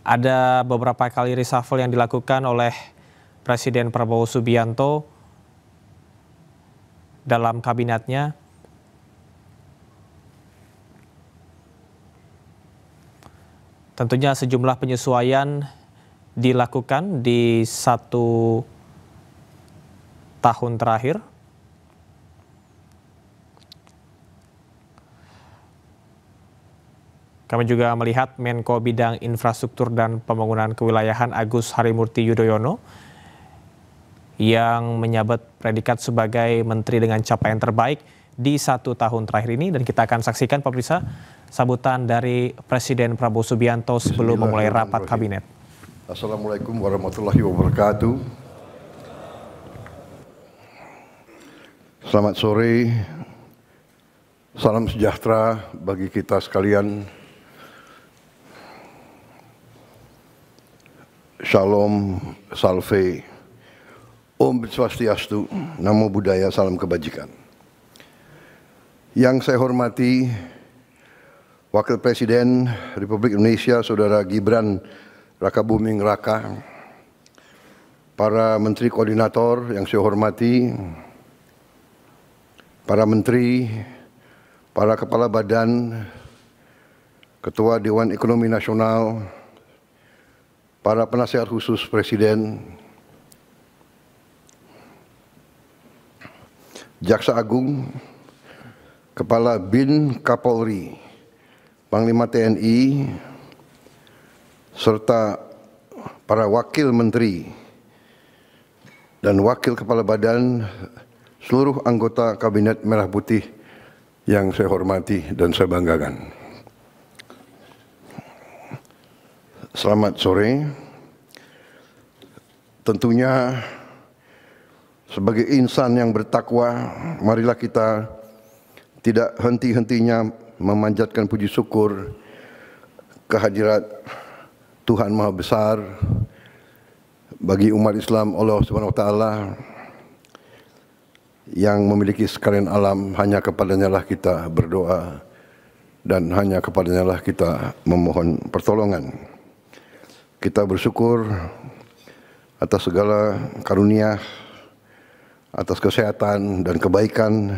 Ada beberapa kali reshuffle yang dilakukan oleh Presiden Prabowo Subianto dalam kabinetnya. Tentunya sejumlah penyesuaian dilakukan di 1 tahun terakhir. Kami juga melihat Menko Bidang Infrastruktur dan Pembangunan Kewilayahan Agus Harimurti Yudhoyono yang menyabet predikat sebagai menteri dengan capaian terbaik di 1 tahun terakhir ini. Dan kita akan saksikan pemirsa sambutan dari Presiden Prabowo Subianto sebelum memulai rapat kabinet. Assalamualaikum warahmatullahi wabarakatuh. Selamat sore, salam sejahtera bagi kita sekalian. Shalom, salve, Om Swastiastu, Namo Buddhaya, salam kebajikan. Yang saya hormati Wakil Presiden Republik Indonesia, Saudara Gibran Rakabuming Raka, para Menteri Koordinator yang saya hormati, para Menteri, para Kepala Badan, Ketua Dewan Ekonomi Nasional, para penasihat khusus Presiden, Jaksa Agung, Kepala BIN Kapolri, Panglima TNI, serta para Wakil Menteri dan Wakil Kepala Badan, seluruh anggota Kabinet Merah Putih yang saya hormati dan saya banggakan. Selamat sore. Tentunya sebagai insan yang bertakwa, marilah kita tidak henti-hentinya memanjatkan puji syukur kehadirat Tuhan Maha Besar bagi umat Islam, Allah Subhanahu wa taala yang memiliki sekalian alam. Hanya kepadanya lah kita berdoa dan hanya kepadanya lah kita memohon pertolongan. Kita bersyukur atas segala karunia, atas kesehatan dan kebaikan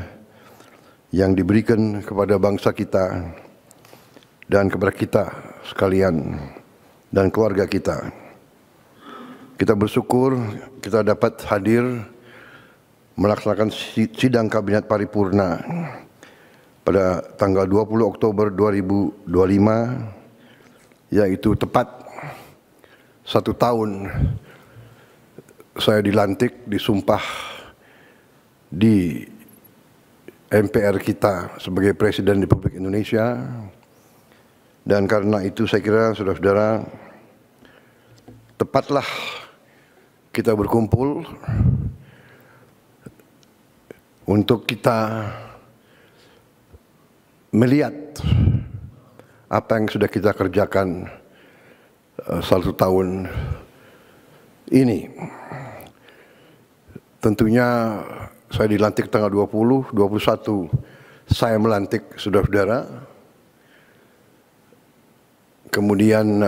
yang diberikan kepada bangsa kita dan kepada kita sekalian dan keluarga kita. Kita bersyukur kita dapat hadir melaksanakan sidang Kabinet Paripurna pada tanggal 20 Oktober 2025, yaitu tepat 1 tahun saya dilantik, disumpah di MPR kita sebagai Presiden Republik Indonesia. Dan karena itu saya kira saudara-saudara, tepatlah kita berkumpul untuk kita melihat apa yang sudah kita kerjakan 1 tahun ini. Tentunya saya dilantik tanggal 20, 21 saya melantik saudara-saudara. Kemudian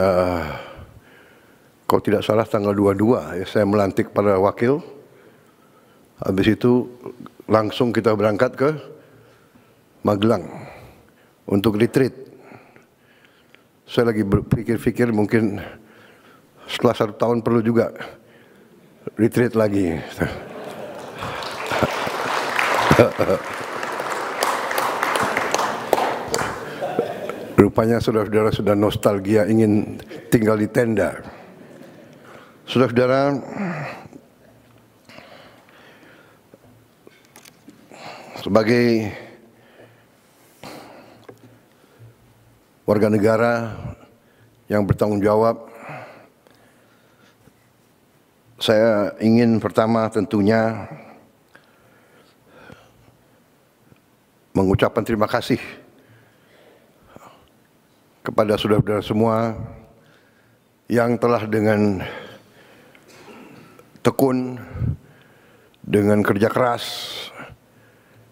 kalau tidak salah tanggal 22 ya, saya melantik para wakil. Habis itu langsung kita berangkat ke Magelang untuk retreat. Saya lagi berpikir-pikir mungkin setelah 1 tahun perlu juga retreat lagi. Rupanya saudara-saudara sudah nostalgia ingin tinggal di tenda. Saudara-saudara, sebagai warga negara yang bertanggung jawab, saya ingin pertama tentunya mengucapkan terima kasih kepada saudara-saudara semua yang telah dengan tekun, dengan kerja keras,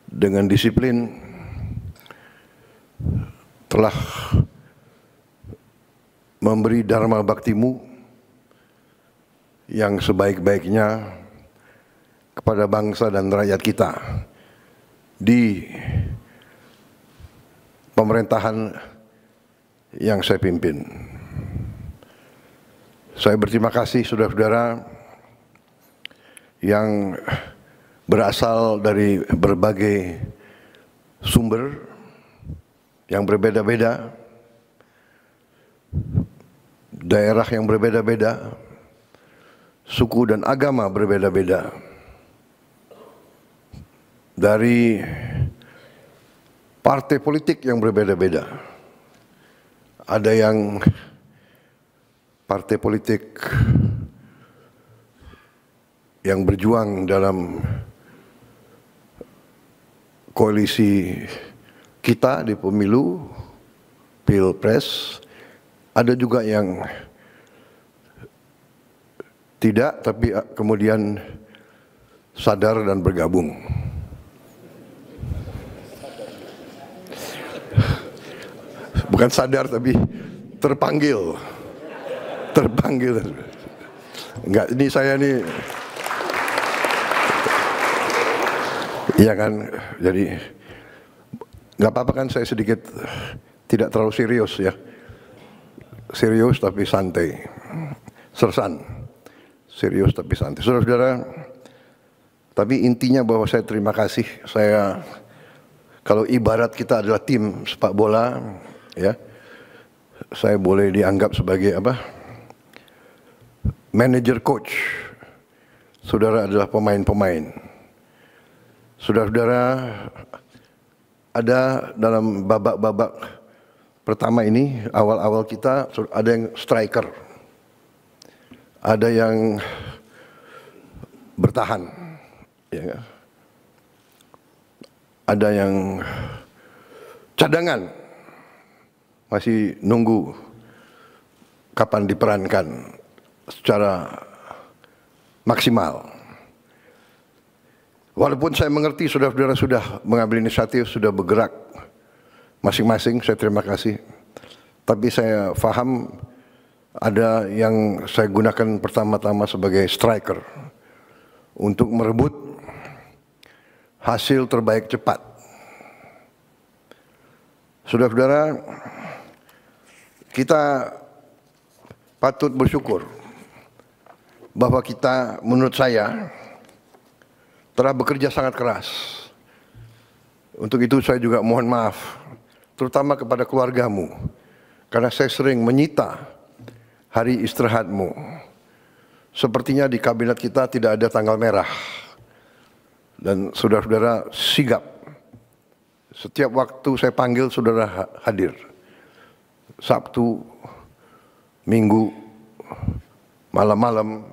dengan disiplin telah memberi dharma baktimu yang sebaik-baiknya kepada bangsa dan rakyat kita di pemerintahan yang saya pimpin. Saya berterima kasih saudara-saudara yang berasal dari berbagai sumber yang berbeda-beda, daerah yang berbeda-beda, suku dan agama berbeda-beda, dari partai politik yang berbeda-beda. Ada yang partai politik yang berjuang dalam koalisi kita di pemilu, pilpres. Ada juga yang tidak, tapi kemudian sadar dan bergabung. Bukan sadar, tapi terpanggil. Enggak, ini saya nih, iya kan, jadi nggak apa-apa kan saya sedikit tidak terlalu serius ya, serius tapi santai, sersan, serius tapi santai. Saudara-saudara, tapi intinya bahwa saya terima kasih. Saya, kalau ibarat kita adalah tim sepak bola, ya, saya boleh dianggap sebagai apa? Manager coach. Saudara adalah pemain-pemain. Saudara-saudara, ada dalam babak-babak pertama ini, awal-awal kita, ada yang striker, ada yang bertahan, ya, ada yang cadangan, masih nunggu kapan diperankan secara maksimal. Walaupun saya mengerti saudara-saudara sudah mengambil inisiatif, sudah bergerak masing-masing, saya terima kasih. Tapi saya paham ada yang saya gunakan pertama-tama sebagai striker untuk merebut hasil terbaik cepat. Saudara-saudara, kita patut bersyukur bahwa kita, menurut saya, telah bekerja sangat keras. Untuk itu saya juga mohon maaf, terutama kepada keluargamu, karena saya sering menyita hari istirahatmu. Sepertinya di kabinet kita tidak ada tanggal merah. Dan saudara-saudara sigap. Setiap waktu saya panggil, saudara hadir. Sabtu, Minggu, malam-malam.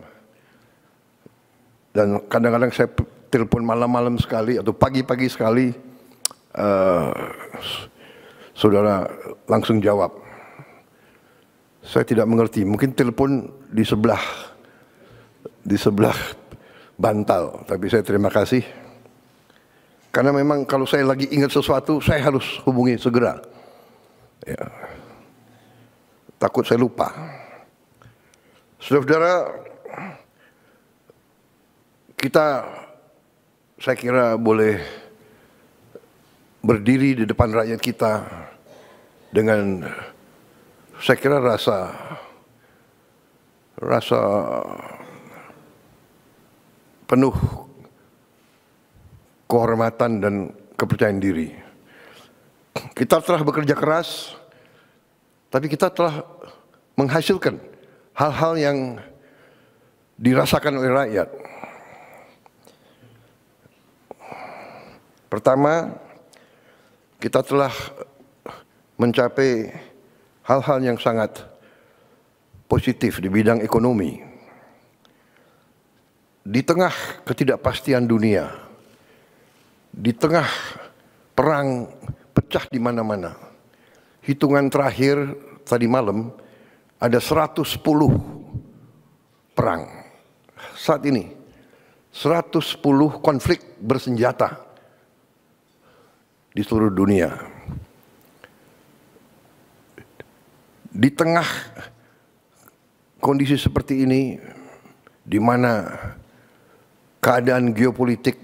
Dan kadang-kadang saya telepon malam-malam sekali atau pagi-pagi sekali, saudara langsung jawab. Saya tidak mengerti, mungkin telepon di sebelah bantal, tapi saya terima kasih. Karena memang kalau saya lagi ingat sesuatu, saya harus hubungi segera. Ya. Takut saya lupa. Saudara-saudara, kita, saya kira, boleh berdiri di depan rakyat kita dengan, saya kira, rasa penuh kehormatan dan kepercayaan diri. Kita telah bekerja keras, tapi kita telah menghasilkan hal-hal yang dirasakan oleh rakyat. Pertama, kita telah mencapai hal-hal yang sangat positif di bidang ekonomi. Di tengah ketidakpastian dunia, di tengah perang pecah di mana-mana, hitungan terakhir tadi malam ada 110 perang. Saat ini 110 konflik bersenjata di seluruh dunia. Di tengah kondisi seperti ini, di mana keadaan geopolitik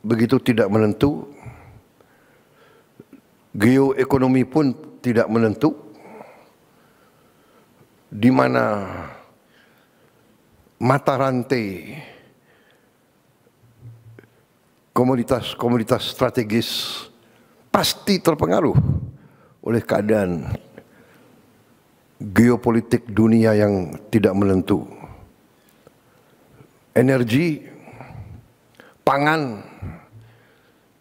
begitu tidak menentu, geoekonomi pun tidak menentu, di mana mata rantai komoditas-komoditas strategis pasti terpengaruh oleh keadaan geopolitik dunia yang tidak menentu. Energi, pangan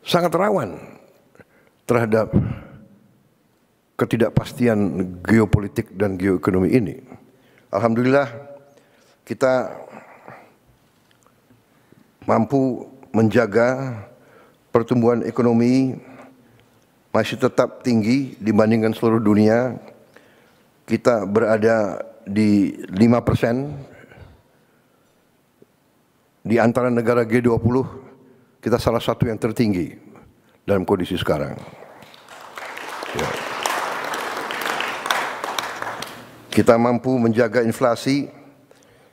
sangat rawan terhadap ketidakpastian geopolitik dan geoekonomi ini. Alhamdulillah kita mampu menjaga pertumbuhan ekonomi masih tetap tinggi dibandingkan seluruh dunia. Kita berada di 5%. Di antara negara G20, kita salah satu yang tertinggi dalam kondisi sekarang. Ya. Kita mampu menjaga inflasi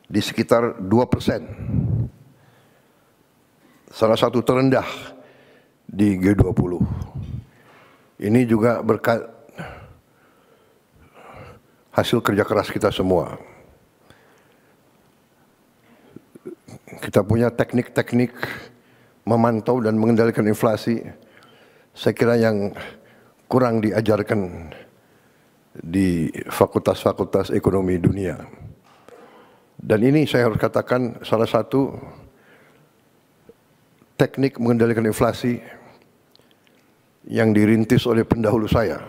di sekitar 2%. Salah satu terendah di G20. Ini juga berkat hasil kerja keras kita semua. Kita punya teknik-teknik memantau dan mengendalikan inflasi, saya kira yang kurang diajarkan di fakultas-fakultas ekonomi dunia. Dan ini saya harus katakan salah satu teknik mengendalikan inflasi yang dirintis oleh pendahulu saya,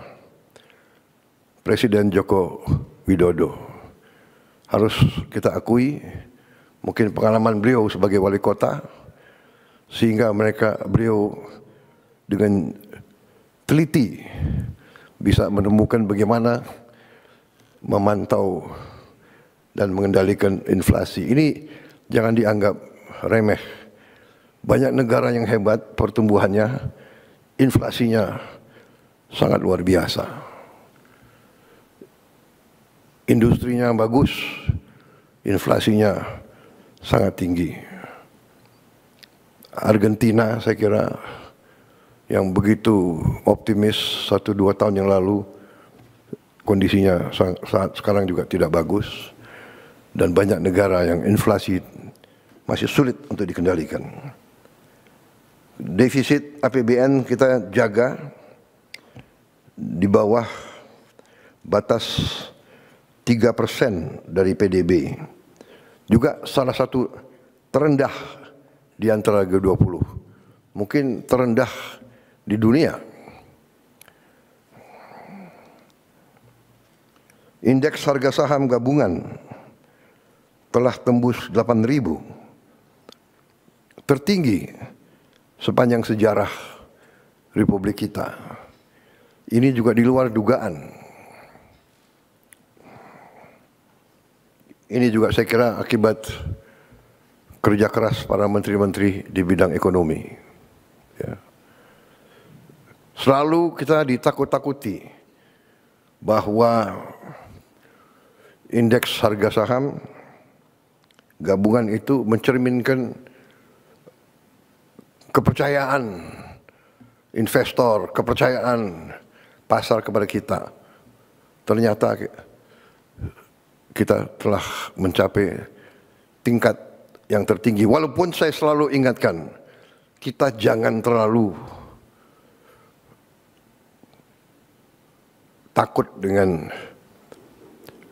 Presiden Joko Widodo. Harus kita akui, mungkin pengalaman beliau sebagai wali kota, sehingga beliau dengan teliti bisa menemukan bagaimana memantau dan mengendalikan inflasi. Ini jangan dianggap remeh. Banyak negara yang hebat pertumbuhannya, inflasinya sangat luar biasa. Industrinya bagus, inflasinya sangat tinggi. Argentina saya kira yang begitu optimis 1-2 tahun yang lalu, kondisinya sekarang juga tidak bagus. Dan banyak negara yang inflasi masih sulit untuk dikendalikan. Defisit APBN kita jaga di bawah batas 3% dari PDB. Juga salah satu terendah di antara G20. Mungkin terendah di dunia. Indeks harga saham gabungan telah tembus 8.000. Tertinggi sepanjang sejarah Republik kita. Ini juga di luar dugaan. Ini juga saya kira akibat kerja keras para menteri-menteri di bidang ekonomi. Ya. Selalu kita ditakut-takuti bahwa indeks harga saham gabungan itu mencerminkan kepercayaan investor, kepercayaan pasar kepada kita. Ternyata kita telah mencapai tingkat yang tertinggi. Walaupun saya selalu ingatkan, kita jangan terlalu takut dengan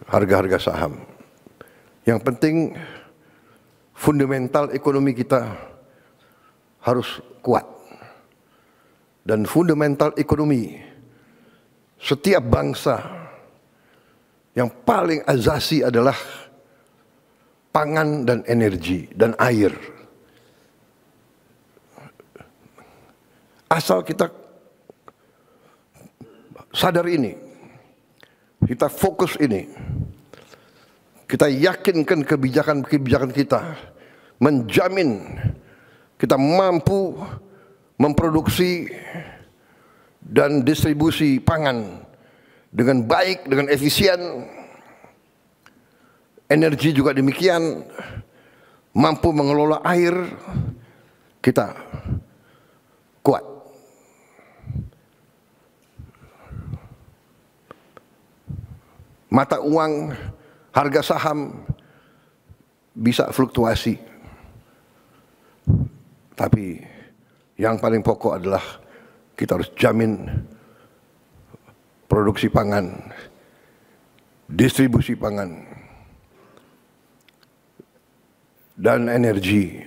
harga-harga saham. Yang penting fundamental ekonomi kita harus kuat. Dan fundamental ekonomi setiap bangsa yang paling azasi adalah pangan dan energi dan air. Asal kita sadar ini, kita fokus ini, kita yakinkan kebijakan-kebijakan kita, menjamin kita mampu memproduksi dan distribusi pangan dengan baik, dengan efisien, energi juga demikian, mampu mengelola air, kita kuat. Mata uang, harga saham bisa fluktuasi, tapi yang paling pokok adalah kita harus jamin produksi pangan, distribusi pangan, dan energi,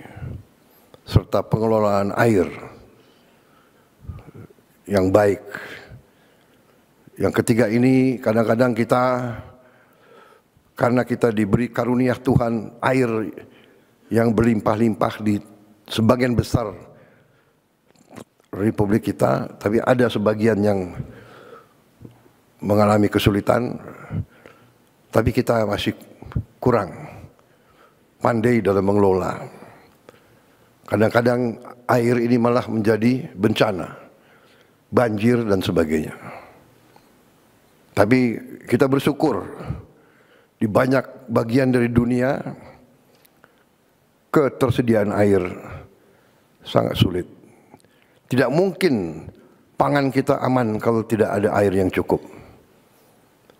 serta pengelolaan air yang baik. Yang ketiga ini kadang-kadang kita, karena kita diberi karunia Tuhan air yang berlimpah-limpah di sebagian besar Republik kita, tapi ada sebagian yang mengalami kesulitan, tapi kita masih kurang pandai dalam mengelola. Kadang-kadang air ini malah menjadi bencana, banjir dan sebagainya. Tapi kita bersyukur di banyak bagian dari dunia ketersediaan air sangat sulit. Tidak mungkin pangan kita aman kalau tidak ada air yang cukup.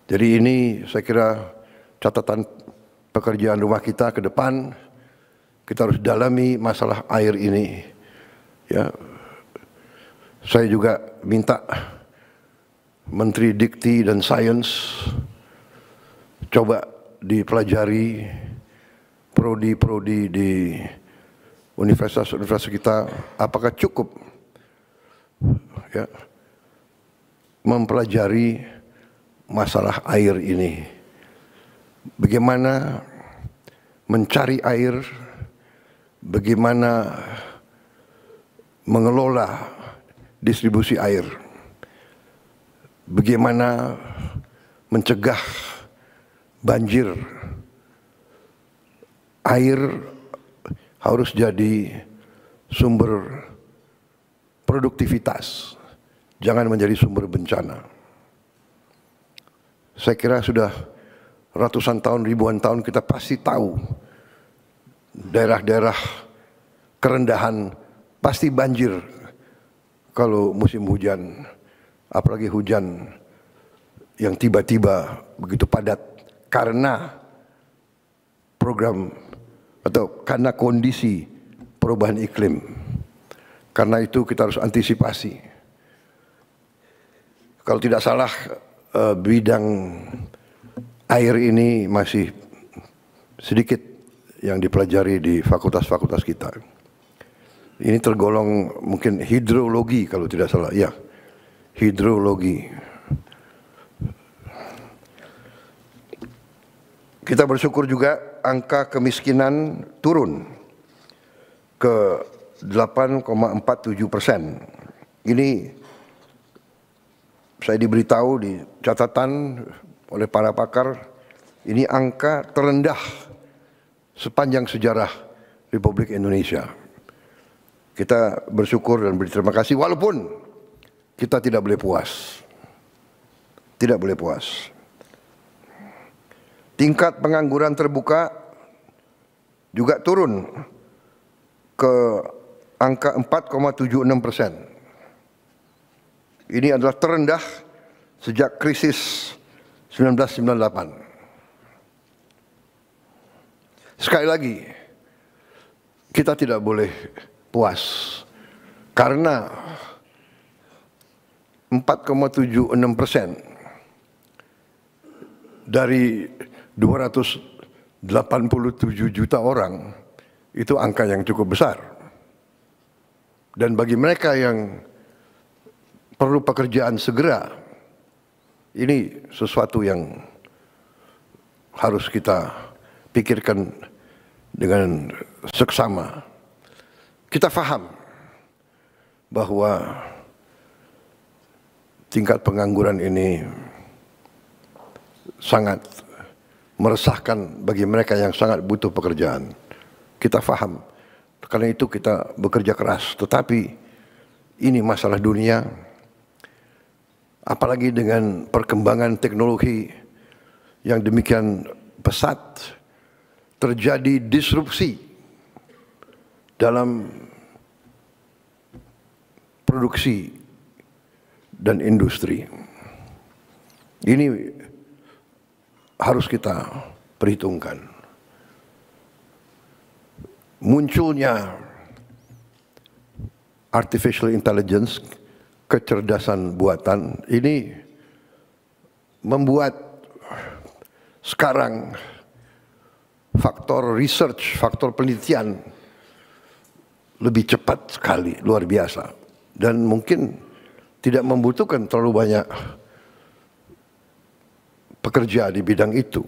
Jadi ini saya kira catatan pekerjaan rumah kita ke depan. Kita harus dalami masalah air ini. Ya, saya juga minta Menteri Dikti dan Sains coba dipelajari prodi-prodi di universitas-universitas kita, apakah cukup ya mempelajari masalah air ini, bagaimana mencari air, bagaimana mengelola distribusi air, bagaimana mencegah banjir. Air harus jadi sumber produktivitas, jangan menjadi sumber bencana. Saya kira sudah ratusan tahun, ribuan tahun kita pasti tahu daerah-daerah kerendahan pasti banjir kalau musim hujan. Apalagi hujan yang tiba-tiba begitu padat karena program atau karena kondisi perubahan iklim. Karena itu kita harus antisipasi. Kalau tidak salah bidang air ini masih sedikit yang dipelajari di fakultas-fakultas kita. Ini tergolong mungkin hidrologi kalau tidak salah, ya. Hidrologi. Kita bersyukur juga angka kemiskinan turun ke 8,47%. Ini saya diberitahu di catatan oleh para pakar, ini angka terendah sepanjang sejarah Republik Indonesia. Kita bersyukur dan berterima kasih walaupun kita tidak boleh puas. Tidak boleh puas. Tingkat pengangguran terbuka juga turun ke angka 4,76%. Ini adalah terendah sejak krisis 1998. Sekali lagi, kita tidak boleh puas karena 4,76% dari 287 juta orang itu angka yang cukup besar. Dan bagi mereka yang perlu pekerjaan segera, ini sesuatu yang harus kita pikirkan dengan seksama. Kita paham bahwa tingkat pengangguran ini sangat meresahkan bagi mereka yang sangat butuh pekerjaan. Kita paham, karena itu kita bekerja keras. Tetapi ini masalah dunia, apalagi dengan perkembangan teknologi yang demikian pesat, terjadi disrupsi dalam produksi dan industri. Ini harus kita perhitungkan. Munculnya artificial intelligence, kecerdasan buatan, ini membuat sekarang faktor research, faktor penelitian lebih cepat sekali, luar biasa. Dan mungkin tidak membutuhkan terlalu banyak pekerja di bidang itu.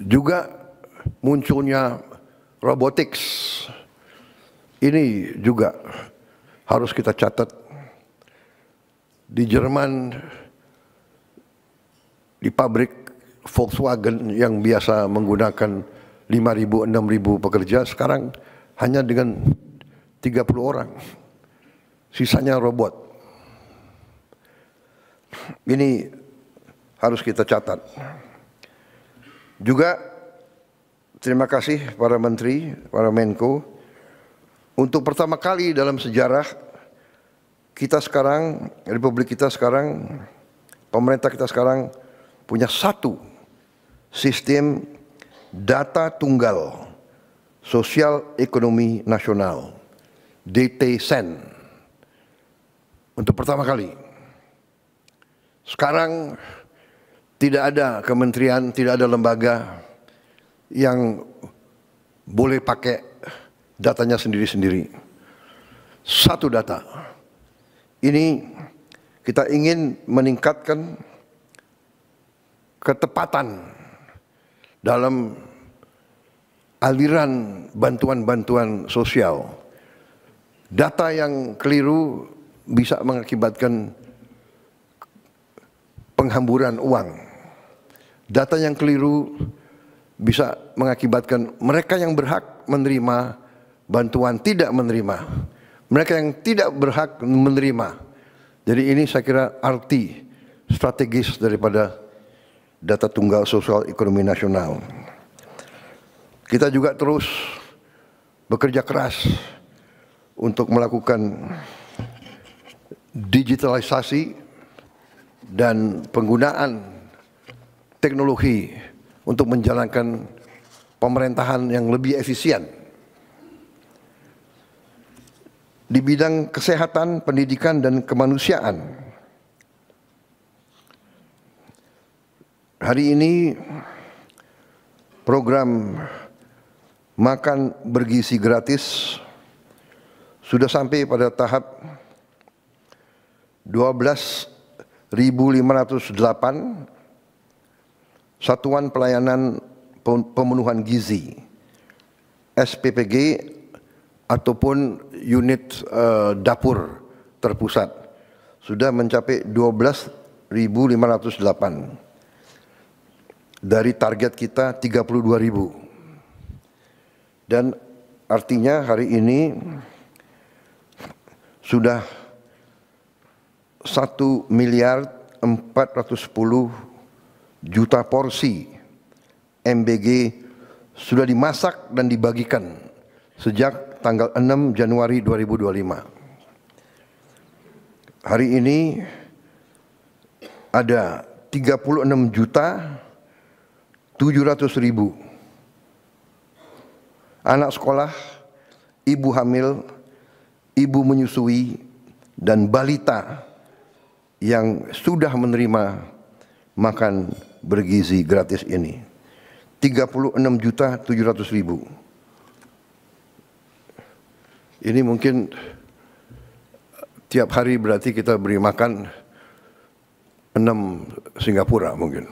Juga munculnya robotics, ini juga harus kita catat. Di Jerman, di pabrik Volkswagen yang biasa menggunakan 5.000, 6.000 pekerja, sekarang hanya dengan 30 orang. Sisanya robot. Ini harus kita catat. Juga terima kasih para menteri, para Menko. Untuk pertama kali dalam sejarah kita sekarang, Republik kita sekarang, pemerintah kita sekarang punya satu sistem data tunggal sosial ekonomi nasional, DTSEN, untuk pertama kali. Sekarang tidak ada kementerian, tidak ada lembaga yang boleh pakai datanya sendiri-sendiri. Satu data. Ini kita ingin meningkatkan ketepatan dalam aliran bantuan-bantuan sosial. Data yang keliru bisa mengakibatkan penghamburan uang. Data yang keliru bisa mengakibatkan mereka yang berhak menerima bantuan tidak menerima. Mereka yang tidak berhak menerima. Jadi ini saya kira arti strategis daripada data tunggal sosial ekonomi nasional. Kita juga terus bekerja keras untuk melakukan digitalisasi dan penggunaan teknologi untuk menjalankan pemerintahan yang lebih efisien. Di bidang kesehatan, pendidikan, dan kemanusiaan, hari ini program makan bergizi gratis sudah sampai pada tahap 12.508 satuan pelayanan pemenuhan gizi SPPG ataupun unit dapur terpusat sudah mencapai 12.508 dari target kita 32.000, dan artinya hari ini sudah 1.410.000.000 porsi MBG sudah dimasak dan dibagikan sejak tanggal 6 Januari 2025. Hari ini ada 36.700.000 anak sekolah, ibu hamil, ibu menyusui, dan balita yang sudah menerima makan bergizi gratis ini. 36.700.000. Ini mungkin tiap hari berarti kita beri makan 6 Singapura mungkin.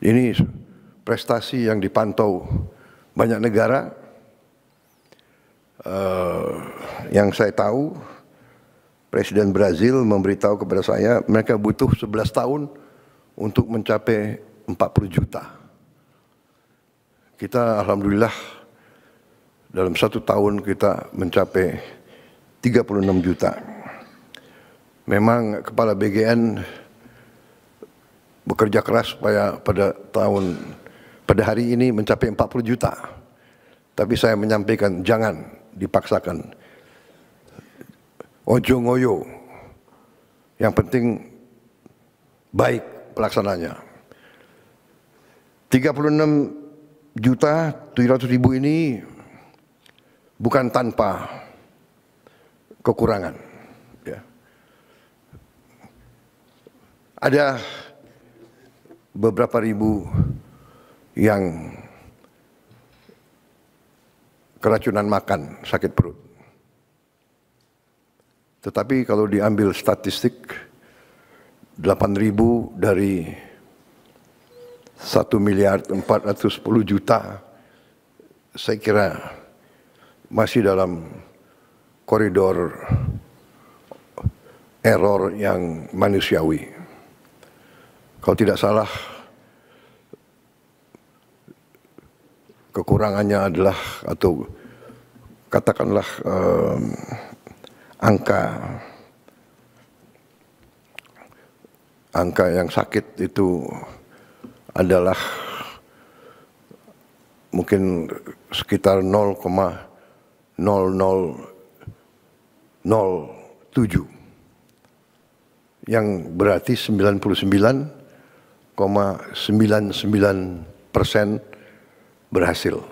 Ini prestasi yang dipantau banyak negara. Yang saya tahu, Presiden Brazil memberitahu kepada saya mereka butuh 11 tahun untuk mencapai 40 juta. Kita alhamdulillah dalam 1 tahun kita mencapai 36 juta. Memang Kepala BGN bekerja keras supaya pada hari ini mencapai 40 juta. Tapi saya menyampaikan jangan dipaksakan. Ojo ngoyo. Yang penting baik pelaksananya. 36.700.000 ini bukan tanpa kekurangan. Ya. Ada beberapa ribu yang keracunan makan, sakit perut. Tetapi kalau diambil statistik, 8.000 dari 1.410.000.000, saya kira masih dalam koridor error yang manusiawi. Kalau tidak salah, kekurangannya adalah, atau katakanlah angka yang sakit itu adalah mungkin sekitar 0,0007, yang berarti 99,99% berhasil.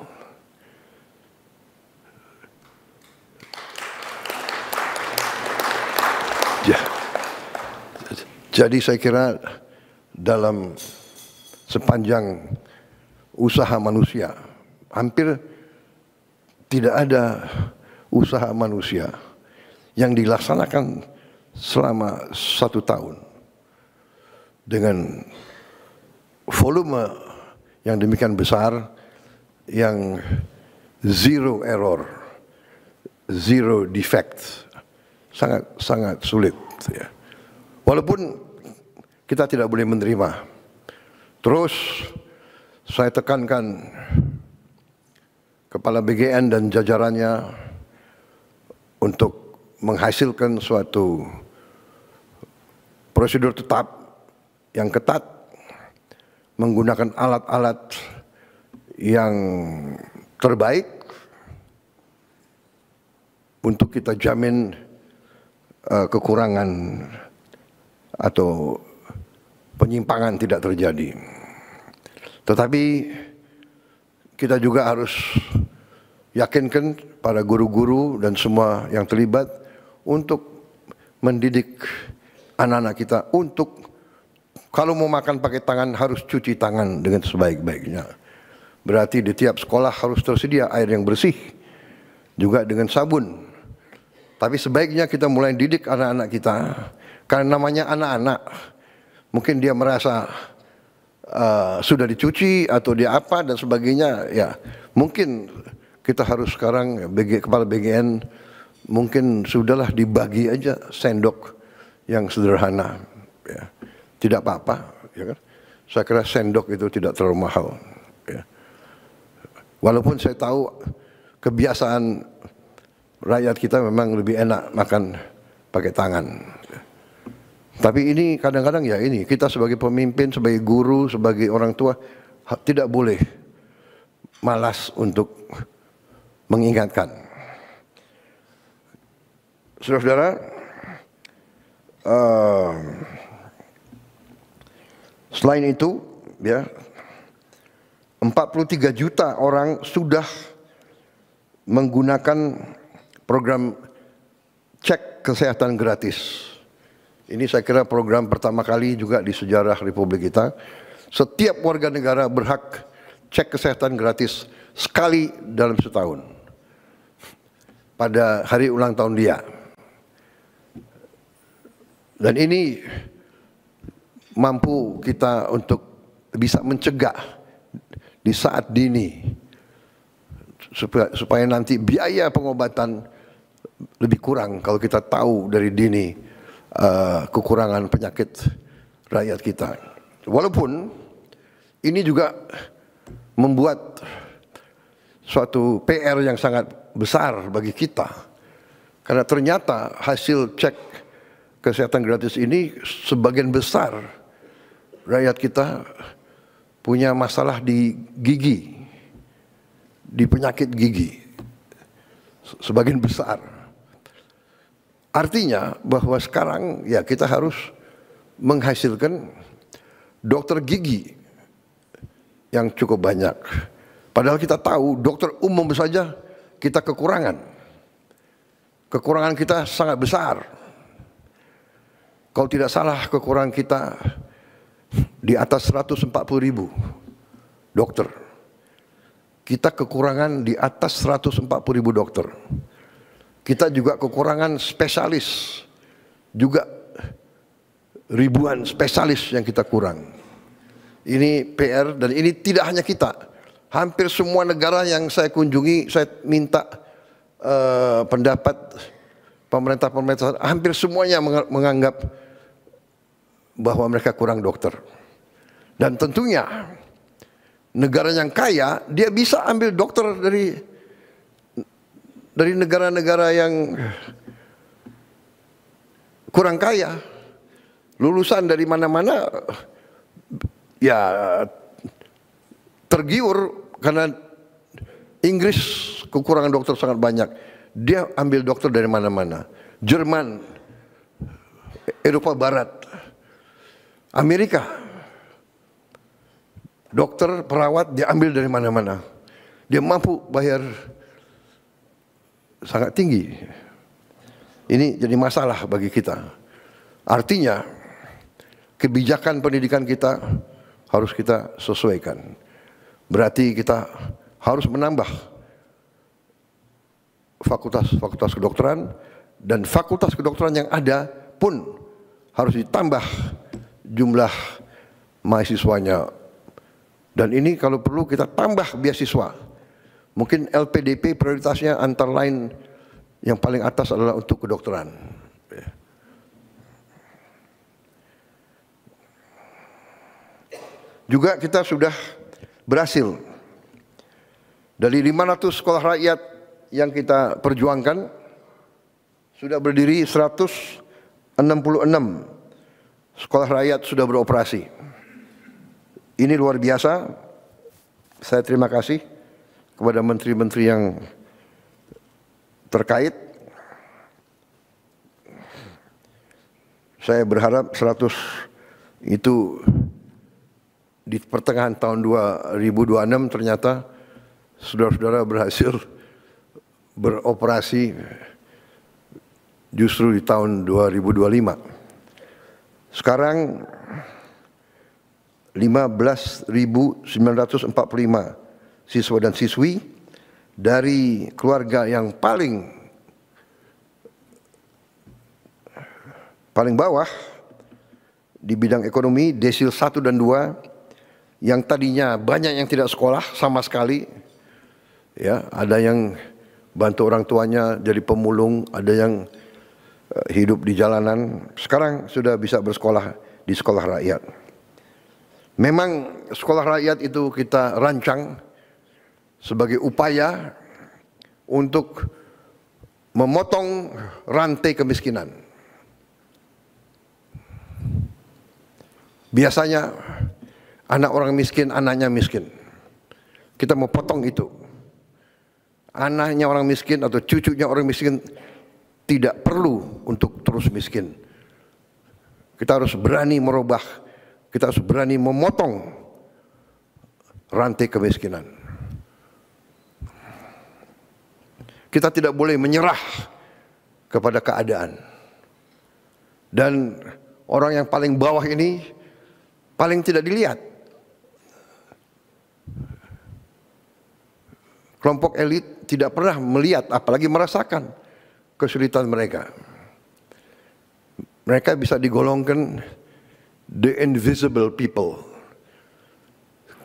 Ya. Jadi saya kira dalam sepanjang usaha manusia, hampir tidak ada usaha manusia yang dilaksanakan selama 1 tahun dengan volume yang demikian besar, yang zero error, zero defect, sangat sulit. Ya. Walaupun kita tidak boleh menerima. Terus saya tekankan Kepala BGN dan jajarannya untuk menghasilkan suatu prosedur tetap yang ketat, menggunakan alat-alat yang terbaik untuk kita jamin kekurangan atau penyimpangan tidak terjadi. Tetapi kita juga harus yakinkan para guru-guru dan semua yang terlibat untuk mendidik anak-anak kita untuk kalau mau makan pakai tangan harus cuci tangan dengan sebaik-baiknya. Berarti di tiap sekolah harus tersedia air yang bersih, juga dengan sabun. Tapi sebaiknya kita mulai didik anak-anak kita, karena namanya anak-anak, mungkin dia merasa sudah dicuci atau dia apa dan sebagainya. Ya, mungkin kita harus sekarang Kepala BGN mungkin sudahlah dibagi aja sendok yang sederhana. Ya. Tidak apa-apa, ya kan? Saya kira sendok itu tidak terlalu mahal. Ya. Walaupun saya tahu kebiasaan rakyat kita memang lebih enak makan pakai tangan. Tapi ini kadang-kadang ya ini kita sebagai pemimpin, sebagai guru, sebagai orang tua tidak boleh malas untuk mengingatkan. Saudara-saudara, selain itu, ya, 43 juta orang sudah menggunakan program cek kesehatan gratis. Ini saya kira program pertama kali juga di sejarah Republik kita. Setiap warga negara berhak cek kesehatan gratis sekali dalam setahun. Pada hari ulang tahun dia. Dan ini mampu kita untuk bisa mencegah di saat dini supaya nanti biaya pengobatan lebih kurang kalau kita tahu dari dini kekurangan penyakit rakyat kita. Walaupun ini juga membuat suatu PR yang sangat besar bagi kita, karena ternyata hasil cek kesehatan gratis ini sebagian besar rakyat kita punya masalah di gigi, di penyakit gigi, sebagian besar. Artinya bahwa sekarang ya kita harus menghasilkan dokter gigi yang cukup banyak. Padahal kita tahu dokter umum saja kita kekurangan. Kekurangan kita sangat besar. Kalau tidak salah kekurangan kita di atas 140.000 dokter. Kita kekurangan di atas 140.000 dokter. Kita juga kekurangan spesialis. Juga ribuan spesialis yang kita kurang. Ini PR dan ini tidak hanya kita. Hampir semua negara yang saya kunjungi, saya minta pendapat pemerintah-pemerintah, hampir semuanya menganggap bahwa mereka kurang dokter. Dan tentunya negara yang kaya, dia bisa ambil dokter dari negara-negara yang kurang kaya. Lulusan dari mana-mana ya tergiur karena Inggris kekurangan dokter sangat banyak. Dia ambil dokter dari mana-mana. Jerman, Eropa Barat, Amerika. Dokter, perawat dia ambil dari mana-mana. Dia mampu bayar sangat tinggi. Ini jadi masalah bagi kita. Artinya kebijakan pendidikan kita harus kita sesuaikan. Berarti kita harus menambah fakultas kedokteran, dan fakultas kedokteran yang ada pun harus ditambah jumlah mahasiswanya. Dan ini kalau perlu kita tambah beasiswa. Mungkin LPDP prioritasnya antara lain yang paling atas adalah untuk kedokteran. Juga kita sudah berhasil dari 500 sekolah rakyat yang kita perjuangkan, sudah berdiri 166 sekolah rakyat sudah beroperasi. Ini luar biasa. Saya terima kasih kepada menteri-menteri yang terkait. Saya berharap 100 itu di pertengahan tahun 2026 ternyata saudara-saudara berhasil beroperasi justru di tahun 2025. Sekarang 15.945 siswa dan siswi dari keluarga yang paling bawah di bidang ekonomi, desil 1 dan 2, yang tadinya banyak yang tidak sekolah sama sekali, ya, ada yang bantu orang tuanya jadi pemulung, ada yang hidup di jalanan, sekarang sudah bisa bersekolah di sekolah rakyat. Memang sekolah rakyat itu kita rancang sebagai upaya untuk memotong rantai kemiskinan. Biasanya anak orang miskin, anaknya miskin. Kita mau potong itu. Anaknya orang miskin atau cucunya orang miskin tidak perlu untuk terus miskin. Kita harus berani merubah, kita harus berani memotong rantai kemiskinan. Kita tidak boleh menyerah kepada keadaan. Dan orang yang paling bawah ini paling tidak dilihat. Kelompok elit tidak pernah melihat, apalagi merasakan kesulitan mereka. Mereka bisa digolongkan the invisible people.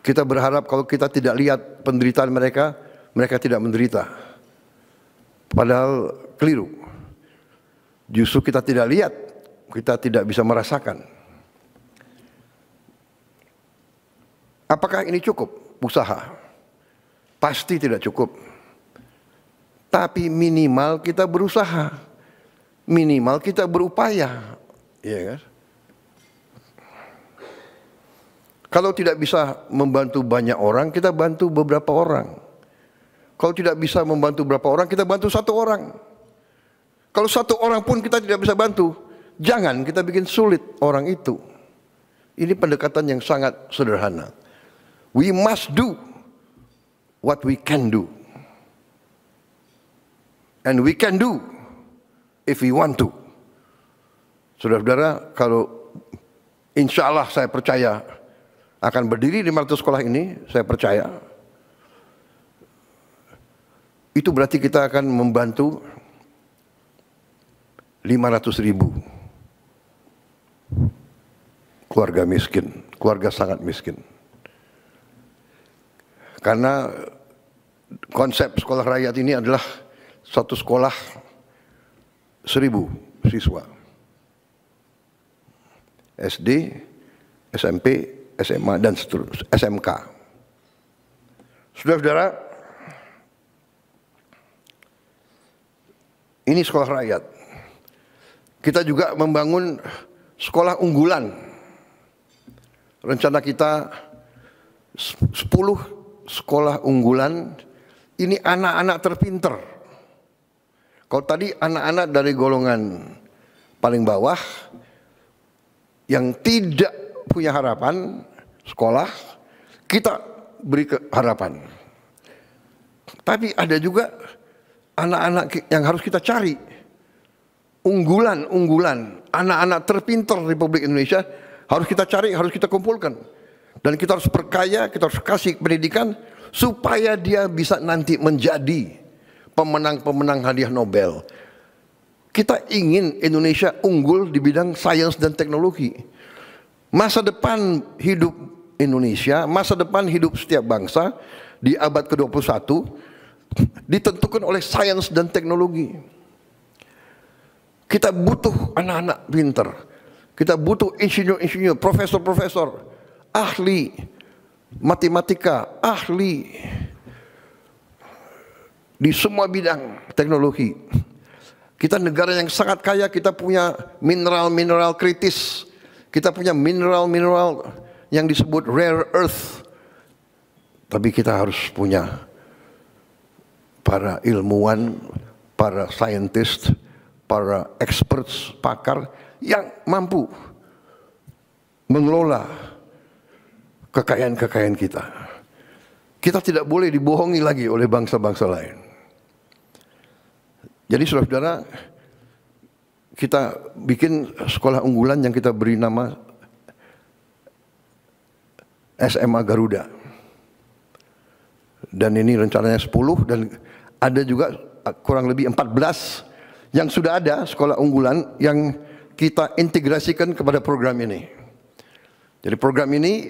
Kita berharap kalau kita tidak lihat penderitaan mereka, mereka tidak menderita. Padahal keliru. Justru kita tidak lihat, kita tidak bisa merasakan. Apakah ini cukup usaha? Pasti tidak cukup. Tapi minimal kita berusaha. Minimal kita berupaya. Ya kan? Kalau tidak bisa membantu banyak orang, kita bantu beberapa orang. Kalau tidak bisa membantu beberapa orang, kita bantu satu orang. Kalau satu orang pun kita tidak bisa bantu, jangan kita bikin sulit orang itu. Ini pendekatan yang sangat sederhana. We must do what we can do. And we can do if we want to. Saudara-saudara, kalau insya Allah saya percaya akan berdiri 500 sekolah ini, saya percaya itu berarti kita akan membantu 500.000 keluarga miskin, keluarga sangat miskin. Karena konsep sekolah rakyat ini adalah satu sekolah 1.000 siswa. SD, SMP, SMA, dan seterusnya, SMK. Saudara-saudara, ini sekolah rakyat. Kita juga membangun sekolah unggulan. Rencana kita 10 sekolah unggulan, ini anak-anak terpinter. Kalau tadi anak-anak dari golongan paling bawah yang tidak punya harapan sekolah, kita beri harapan. Tapi ada juga anak-anak yang harus kita cari. Unggulan, anak-anak terpinter Republik Indonesia harus kita cari, harus kita kumpulkan. Dan kita harus perkaya, kita harus kasih pendidikan supaya dia bisa nanti menjadi pemenang-pemenang hadiah Nobel. Kita ingin Indonesia unggul di bidang sains dan teknologi. Masa depan hidup Indonesia, masa depan hidup setiap bangsa di abad ke-21 ditentukan oleh sains dan teknologi. Kita butuh anak-anak pintar. Kita butuh insinyur-insinyur, profesor-profesor, ahli matematika, ahli di semua bidang teknologi. Kita negara yang sangat kaya, kita punya mineral-mineral kritis. Kita punya mineral-mineral yang disebut rare earth. Tapi kita harus punya para ilmuwan, para scientist, para experts, pakar yang mampu mengelola kekayaan-kekayaan kita. Kita tidak boleh dibohongi lagi oleh bangsa-bangsa lain. Jadi saudara-saudara, kita bikin sekolah unggulan yang kita beri nama SMA Garuda. Dan ini rencananya 10 dan ada juga kurang lebih 14 yang sudah ada sekolah unggulan yang kita integrasikan kepada program ini. Jadi program ini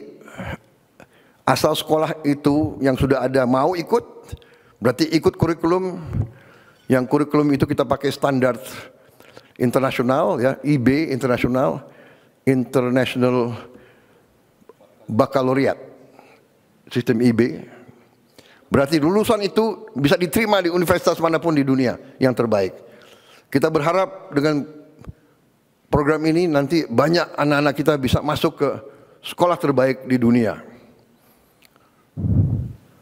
asal sekolah itu yang sudah ada mau ikut, berarti ikut kurikulum. Yang kurikulum itu kita pakai standar internasional, ya, IB internasional, International Baccalaureate, sistem IB. Berarti lulusan itu bisa diterima di universitas manapun di dunia yang terbaik. Kita berharap dengan program ini nanti banyak anak-anak kita bisa masuk ke sekolah terbaik di dunia.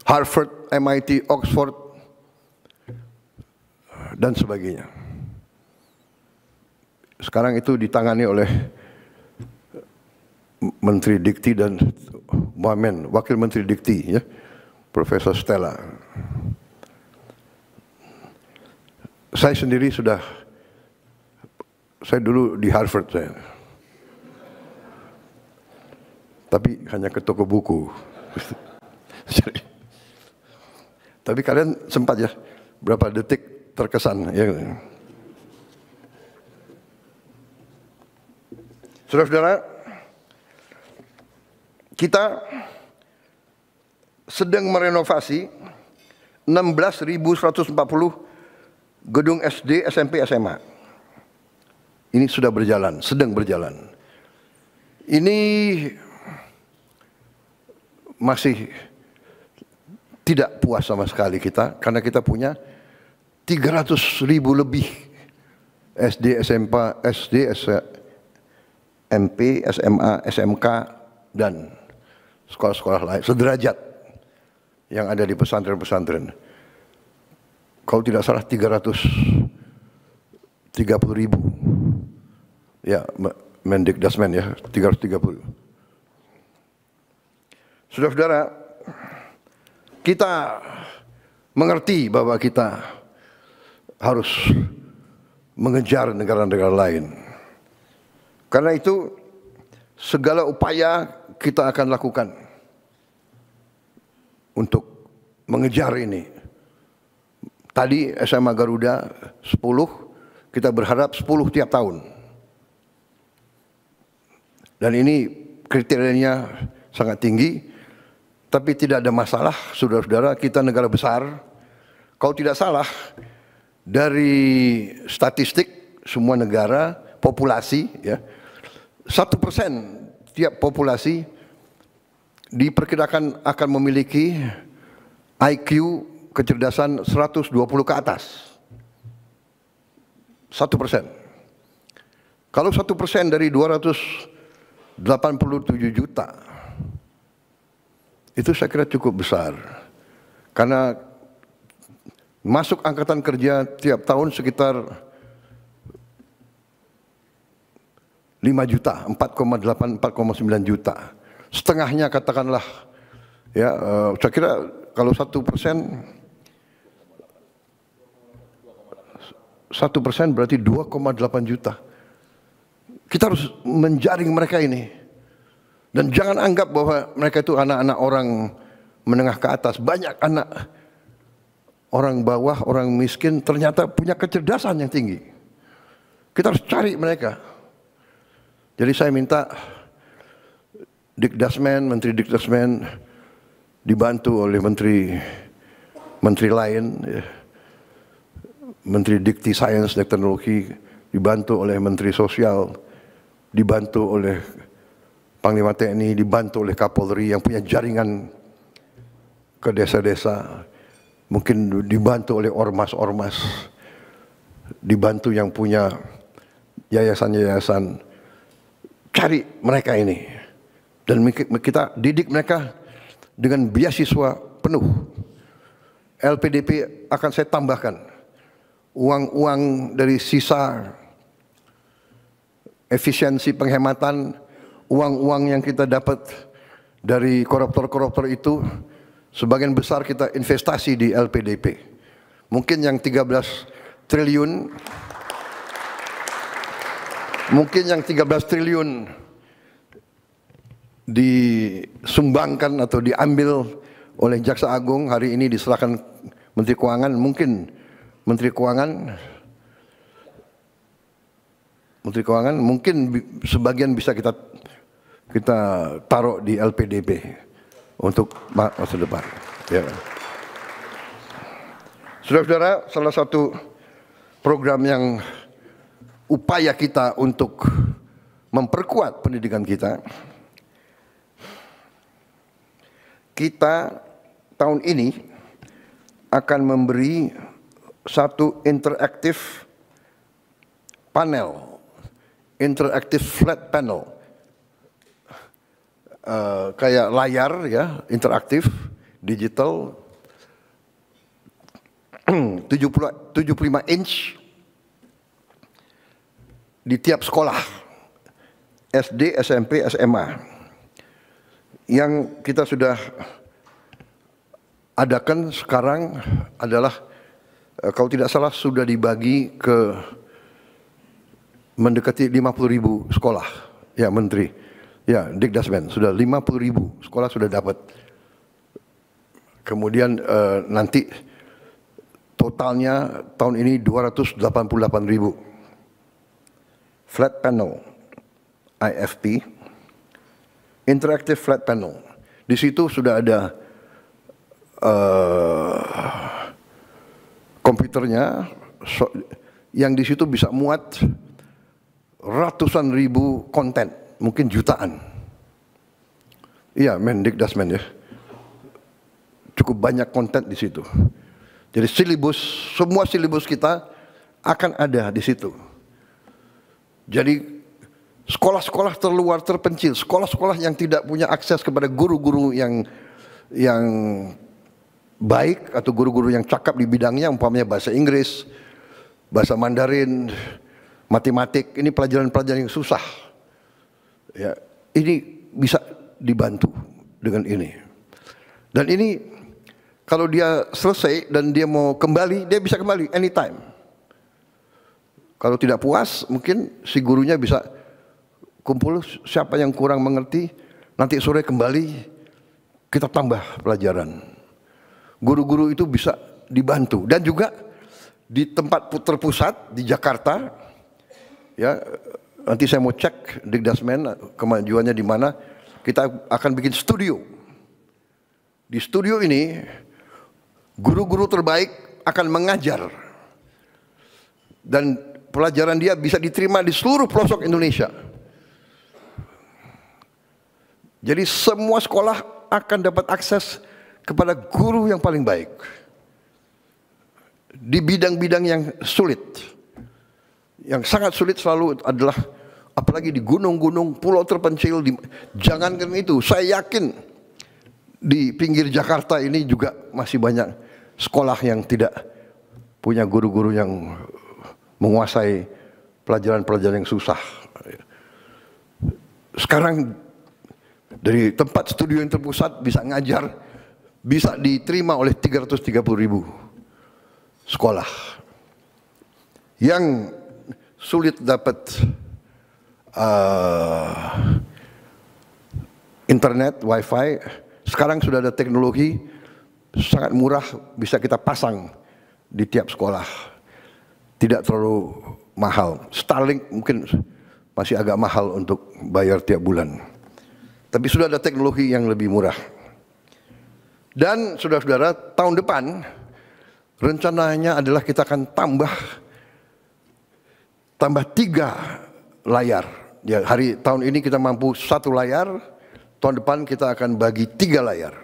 Harvard, MIT, Oxford, dan sebagainya. Sekarang itu ditangani oleh Menteri Dikti dan Wamen, Wakil Menteri Dikti, ya, Profesor Stella. Saya sendiri saya dulu di Harvard saya. Tapi hanya ke toko buku. Tapi kalian sempat ya, berapa detik terkesan, ya. Saudara-saudara, kita sedang merenovasi 16.140 gedung SD, SMP, SMA. Ini sudah berjalan, sedang berjalan. Ini masih tidak puas sama sekali kita, karena kita punya 300.000 lebih SD, SMP, SMA, SMK, dan sekolah-sekolah lain, sederajat yang ada di pesantren-pesantren. Kalau tidak salah 330.000. Ya, Mendikdasmen ya, 330. Saudara-saudara, kita mengerti bahwa kita harus mengejar negara-negara lain. Karena itu segala upaya kita akan lakukan untuk mengejar ini. Tadi SMA Garuda 10, kita berharap 10 tiap tahun. Dan ini kriterianya sangat tinggi, tapi tidak ada masalah, saudara-saudara, kita negara besar. Kalau tidak salah, dari statistik semua negara, populasi, ya, 1% tiap populasi diperkirakan akan memiliki IQ kecerdasan 120 ke atas. 1%. Kalau 1% dari 287 juta, itu saya kira cukup besar. Karena masuk angkatan kerja tiap tahun sekitar 5 juta, 4,8, 4,9 juta. Setengahnya katakanlah, ya, saya kira kalau 1% berarti 2,8 juta. Kita harus menjaring mereka ini. Dan jangan anggap bahwa mereka itu anak-anak orang menengah ke atas. Banyak anak orang bawah, orang miskin ternyata punya kecerdasan yang tinggi. Kita harus cari mereka. Jadi saya minta Dikdasmen, Menteri Dikdasmen dibantu oleh menteri lain, ya. Menteri Dikti Sains dan Teknologi dibantu oleh Menteri Sosial, dibantu oleh Panglima TNI, dibantu oleh Kapolri yang punya jaringan ke desa-desa, mungkin dibantu oleh ormas-ormas, dibantu yang punya yayasan-yayasan. Cari mereka ini dan kita didik mereka dengan beasiswa penuh. LPDP akan saya tambahkan uang-uang dari sisa efisiensi penghematan, uang-uang yang kita dapat dari koruptor-koruptor itu, sebagian besar kita investasi di LPDP. Mungkin yang 13 triliun disumbangkan atau diambil oleh Jaksa Agung, hari ini diserahkan Menteri Keuangan. Mungkin Menteri Keuangan mungkin sebagian bisa kita taruh di LPDP untuk masa depan. Ya. Saudara-saudara, salah satu program yang upaya kita untuk memperkuat pendidikan kita tahun ini akan memberi satu interaktif panel, interaktif flat panel, kayak layar ya, interaktif, digital, 75 inch di tiap sekolah, SD, SMP, SMA, yang kita sudah adakan sekarang adalah, kalau tidak salah sudah dibagi ke mendekati 50.000 sekolah, ya Menteri, ya Dikdasmen, sudah 50.000 sekolah sudah dapat. Kemudian nanti totalnya tahun ini 288.000. Flat panel, IFP, interactive flat panel. Di situ sudah ada komputernya, yang di situ bisa muat ratusan ribu konten, mungkin jutaan. Iya, Mendikdasmen ya, cukup banyak konten di situ. Jadi semua silibus kita akan ada di situ. Jadi sekolah-sekolah terluar terpencil, sekolah-sekolah yang tidak punya akses kepada guru-guru yang baik atau guru-guru yang cakap di bidangnya, umpamanya bahasa Inggris, bahasa Mandarin, matematik, ini pelajaran-pelajaran yang susah. Ya, ini bisa dibantu dengan ini. Dan ini kalau dia selesai dan dia mau kembali, dia bisa kembali anytime. Kalau tidak puas, mungkin si gurunya bisa kumpul siapa yang kurang mengerti, nanti sore kembali kita tambah pelajaran. Guru-guru itu bisa dibantu. Dan juga di tempat terpusat di Jakarta, ya nanti saya mau cek Dikdasmen kemajuannya di mana. Kita akan bikin studio. Di studio ini guru-guru terbaik akan mengajar dan pelajaran dia bisa diterima di seluruh pelosok Indonesia. Jadi semua sekolah akan dapat akses kepada guru yang paling baik di bidang-bidang yang sulit. Yang sangat sulit selalu adalah apalagi di gunung-gunung, pulau terpencil. Jangankan itu, saya yakin di pinggir Jakarta ini juga masih banyak sekolah yang tidak punya guru-guru yang menguasai pelajaran-pelajaran yang susah. Sekarang dari tempat studio yang terpusat bisa ngajar, bisa diterima oleh 330.000 sekolah. Yang sulit dapat internet, wifi, sekarang sudah ada teknologi sangat murah, bisa kita pasang di tiap sekolah. Tidak terlalu mahal. Starlink mungkin masih agak mahal untuk bayar tiap bulan. Tapi sudah ada teknologi yang lebih murah. Dan saudara-saudara, tahun depan rencananya adalah kita akan tambah 3 layar. Ya, tahun ini kita mampu 1 layar, tahun depan kita akan bagi 3 layar.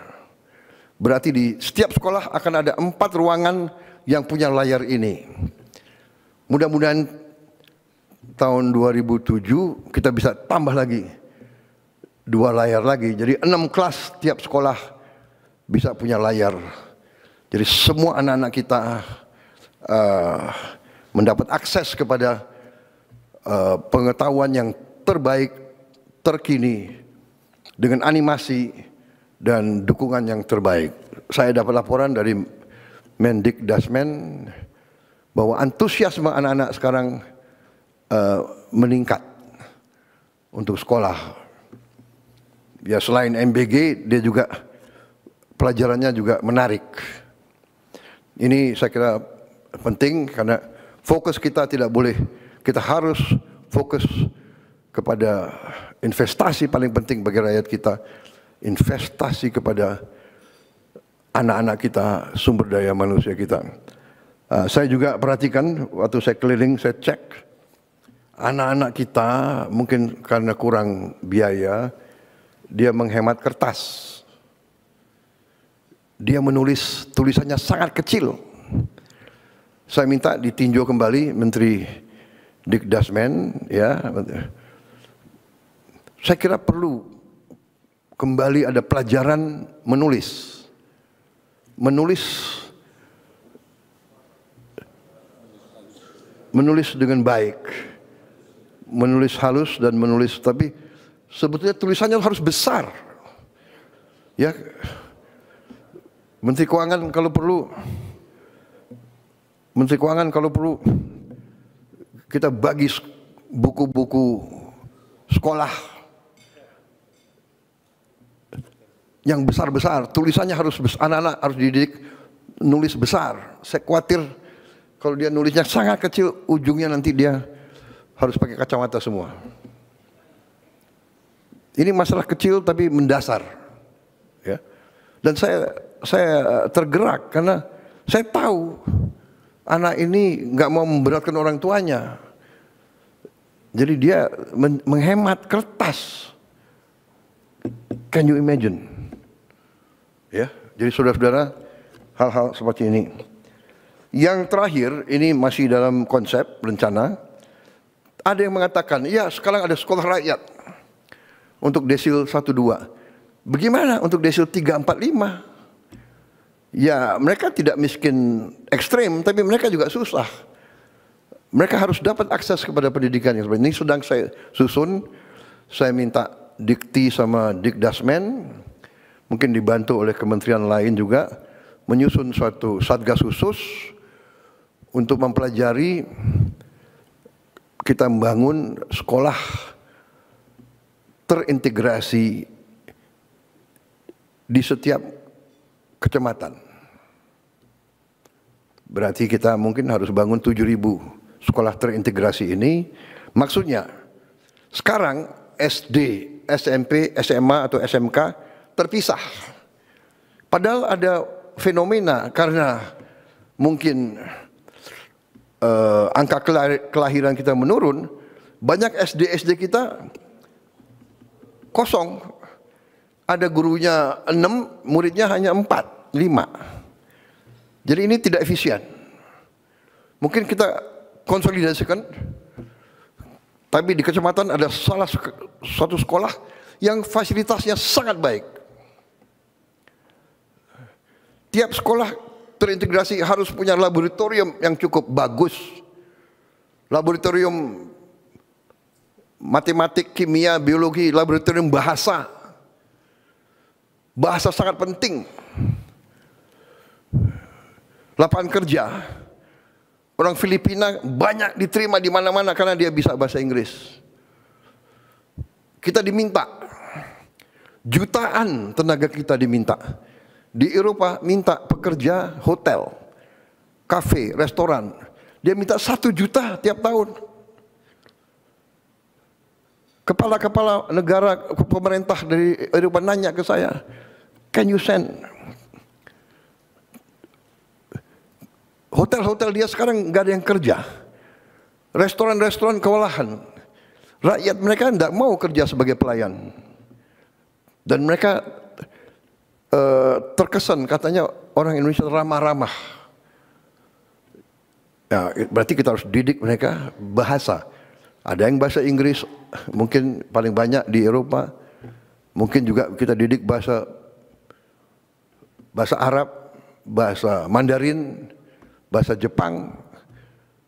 Berarti di setiap sekolah akan ada 4 ruangan yang punya layar ini. Mudah-mudahan tahun 2007 kita bisa tambah lagi 2 layar lagi. Jadi 6 kelas tiap sekolah bisa punya layar. Jadi semua anak-anak kita mendapat akses kepada pengetahuan yang terbaik, terkini, dengan animasi dan dukungan yang terbaik. Saya dapat laporan dari Mendikdasmen bahwa antusiasme anak-anak sekarang meningkat untuk sekolah. Ya, selain MBG, dia juga pelajarannya juga menarik. Ini saya kira penting karena fokus kita tidak boleh, kita harus fokus kepada investasi paling penting bagi rakyat kita, investasi kepada anak-anak kita, sumber daya manusia kita. Saya juga perhatikan waktu saya keliling, saya cek anak-anak kita mungkin karena kurang biaya, dia menghemat kertas. Dia menulis tulisannya sangat kecil. Saya minta ditinjau kembali Menteri Dikdasmen, ya. Saya kira perlu kembali ada pelajaran menulis. Menulis dengan baik. Menulis halus dan menulis, tapi sebetulnya tulisannya harus besar. Ya. Menteri Keuangan kalau perlu kita bagi buku-buku sekolah yang besar-besar, tulisannya harus besar, anak-anak harus dididik nulis besar. Saya khawatir kalau dia nulisnya sangat kecil, ujungnya nanti dia harus pakai kacamata semua. Ini masalah kecil tapi mendasar, ya. Dan saya tergerak karena saya tahu anak ini nggak mau memberatkan orang tuanya. Jadi dia menghemat kertas. Can you imagine? Ya, jadi saudara-saudara, hal-hal seperti ini. Yang terakhir, ini masih dalam konsep rencana, Ada yang mengatakan, ya sekarang ada sekolah rakyat untuk desil 1-2. Bagaimana untuk desil 3-4-5? Ya mereka tidak miskin ekstrem, tapi mereka juga susah. Mereka harus dapat akses kepada pendidikan yang seperti ini. Sedang saya susun, saya minta Dikti sama Dikdasmen, mungkin dibantu oleh kementerian lain juga, menyusun suatu satgas khusus untuk mempelajari kita membangun sekolah terintegrasi di setiap kecamatan. Berarti kita mungkin harus bangun 7.000 sekolah terintegrasi ini. Maksudnya sekarang SD, SMP, SMA atau SMK terpisah. Padahal ada fenomena karena mungkin angka kelahiran kita menurun, banyak SD kita kosong. Ada gurunya 6, muridnya hanya 4, 5. Jadi ini tidak efisien. Mungkin kita konsolidasikan, tapi di kecamatan ada suatu sekolah yang fasilitasnya sangat baik. Tiap sekolah terintegrasi harus punya laboratorium yang cukup bagus. Laboratorium matematik, kimia, biologi, laboratorium bahasa. Bahasa sangat penting. Lapangan kerja. Orang Filipina banyak diterima di mana-mana karena dia bisa bahasa Inggris. Kita diminta. Jutaan tenaga kita diminta. Di Eropa minta pekerja hotel, kafe, restoran. Dia minta 1 juta tiap tahun. Kepala-kepala negara, pemerintah dari Eropa nanya ke saya, can you send? Hotel-hotel dia sekarang nggak ada yang kerja. Restoran-restoran kewalahan. Rakyat mereka tidak mau kerja sebagai pelayan. Dan mereka terkesan katanya orang Indonesia ramah-ramah. Ya, berarti kita harus didik mereka bahasa. Ada yang bahasa Inggris, mungkin paling banyak di Eropa. Mungkin juga kita didik bahasa Arab, bahasa Mandarin, bahasa Jepang,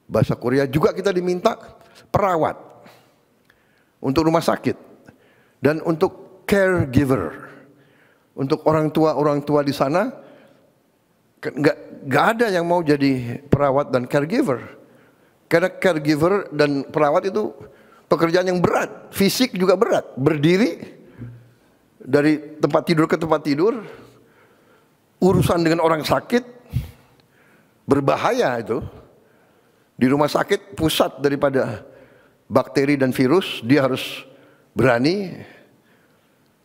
bahasa Korea. Juga kita diminta perawat untuk rumah sakit dan untuk caregiver. Untuk orang tua di sana nggak ada yang mau jadi perawat dan caregiver, karena caregiver dan perawat itu pekerjaan yang berat, fisik juga berat, berdiri dari tempat tidur ke tempat tidur, urusan dengan orang sakit berbahaya itu. Di rumah sakit pusat daripada bakteri dan virus, dia harus berani,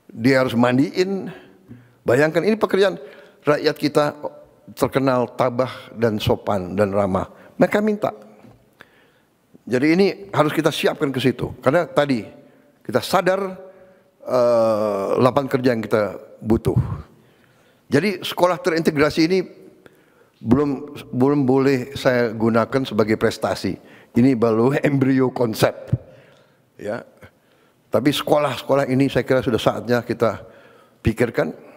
dia harus mandiin. Bayangkan ini pekerjaan. Rakyat kita terkenal tabah dan sopan dan ramah. Mereka minta. Jadi ini harus kita siapkan ke situ. Karena tadi kita sadar lapangan kerja yang kita butuh. Jadi sekolah terintegrasi ini belum boleh saya gunakan sebagai prestasi. Ini baru embrio konsep. Ya. Tapi sekolah-sekolah ini saya kira sudah saatnya kita pikirkan.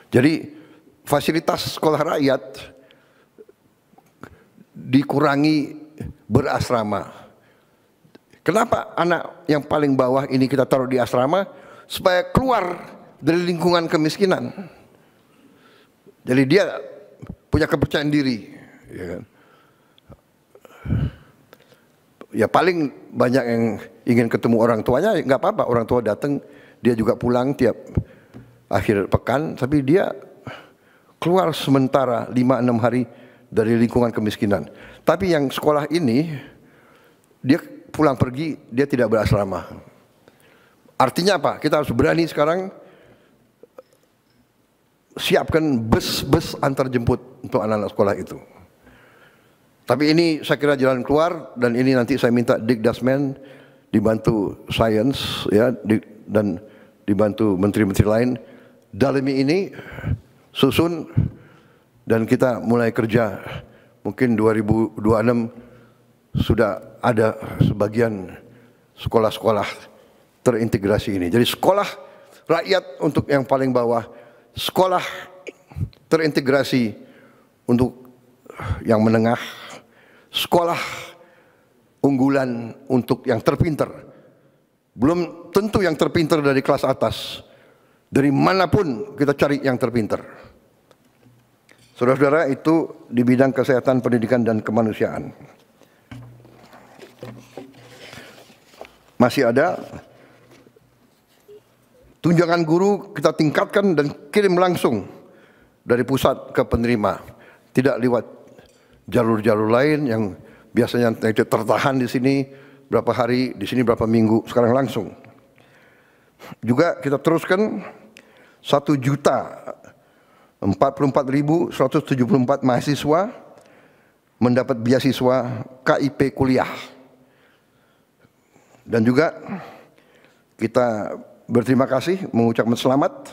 Jadi fasilitas sekolah rakyat dikurangi berasrama. Kenapa anak yang paling bawah ini kita taruh di asrama? Supaya keluar dari lingkungan kemiskinan. Jadi dia punya kepercayaan diri. Ya kan? Ya paling banyak yang ingin ketemu orang tuanya, nggak apa-apa, orang tua datang. Dia juga pulang tiap akhir pekan, tapi dia keluar sementara 5-6 hari dari lingkungan kemiskinan. Tapi yang sekolah ini, dia pulang pergi, dia tidak berasrama. Artinya apa? Kita harus berani sekarang siapkan bus-bus antar jemput untuk anak-anak sekolah itu. Tapi ini saya kira jalan keluar, dan ini nanti saya minta Dikdasmen dibantu Sains, ya, dan dibantu menteri-menteri lain, dalami ini, susun, dan kita mulai kerja mungkin 2026 sudah ada sebagian sekolah-sekolah terintegrasi ini. Jadi sekolah rakyat untuk yang paling bawah, sekolah terintegrasi untuk yang menengah, sekolah unggulan untuk yang terpinter. Belum tentu yang terpinter dari kelas atas. Dari manapun kita cari yang terpinter. Saudara-saudara, itu di bidang kesehatan, pendidikan, dan kemanusiaan. Masih ada tunjangan guru kita tingkatkan dan kirim langsung dari pusat ke penerima. Tidak lewat jalur-jalur lain yang biasanya tertahan di sini berapa hari, di sini berapa minggu, sekarang langsung. Juga kita teruskan 1.044.174 mahasiswa mendapat beasiswa KIP kuliah. Dan juga kita berterima kasih, mengucapkan selamat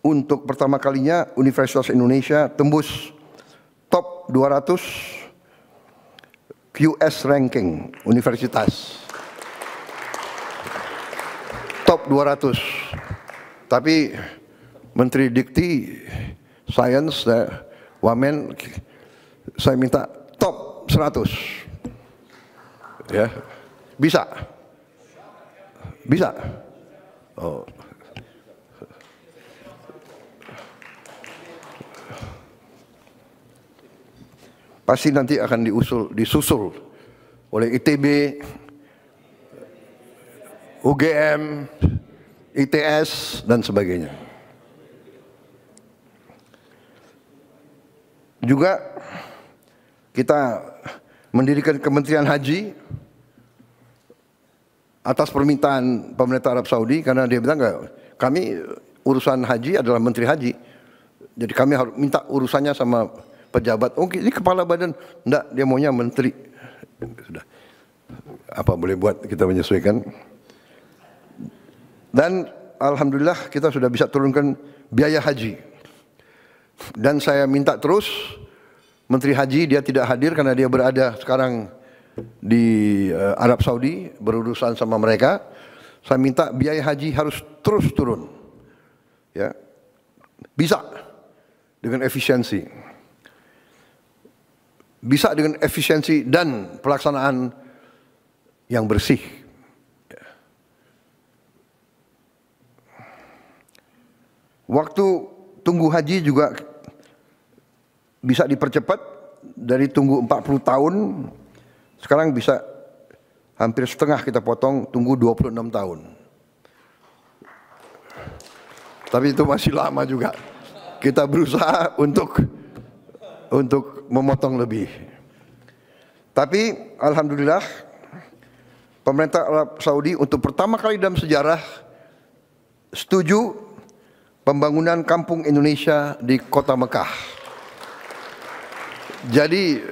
untuk pertama kalinya Universitas Indonesia tembus top 200 QS ranking universitas. Top 200. Tapi Menteri Dikti, Sains, Wamen, saya minta top 100. Ya. Bisa? Bisa? Oh. Pasti nanti akan disusul oleh ITB, UGM, ITS, dan sebagainya. Juga kita mendirikan Kementerian Haji atas permintaan pemerintah Arab Saudi, karena dia bilang kami urusan haji adalah Menteri Haji, jadi kami harus minta urusannya sama pejabat. Oh, ini kepala badan, enggak, dia maunya menteri. Sudah, apa boleh buat, kita menyesuaikan. Dan alhamdulillah kita sudah bisa turunkan biaya haji. Dan saya minta terus Menteri Haji, dia tidak hadir karena dia berada sekarang di Arab Saudi berurusan sama mereka. Saya minta biaya haji harus terus turun, ya, bisa dengan efisiensi, bisa dengan efisiensi dan pelaksanaan yang bersih. Waktu tunggu haji juga bisa dipercepat, dari tunggu 40 tahun sekarang bisa hampir setengah kita potong, tunggu 26 tahun. Tapi itu masih lama juga. Kita berusaha untuk memotong lebih. Tapi alhamdulillah pemerintah Arab Saudi untuk pertama kali dalam sejarah setuju pembangunan kampung Indonesia di kota Mekah. Jadi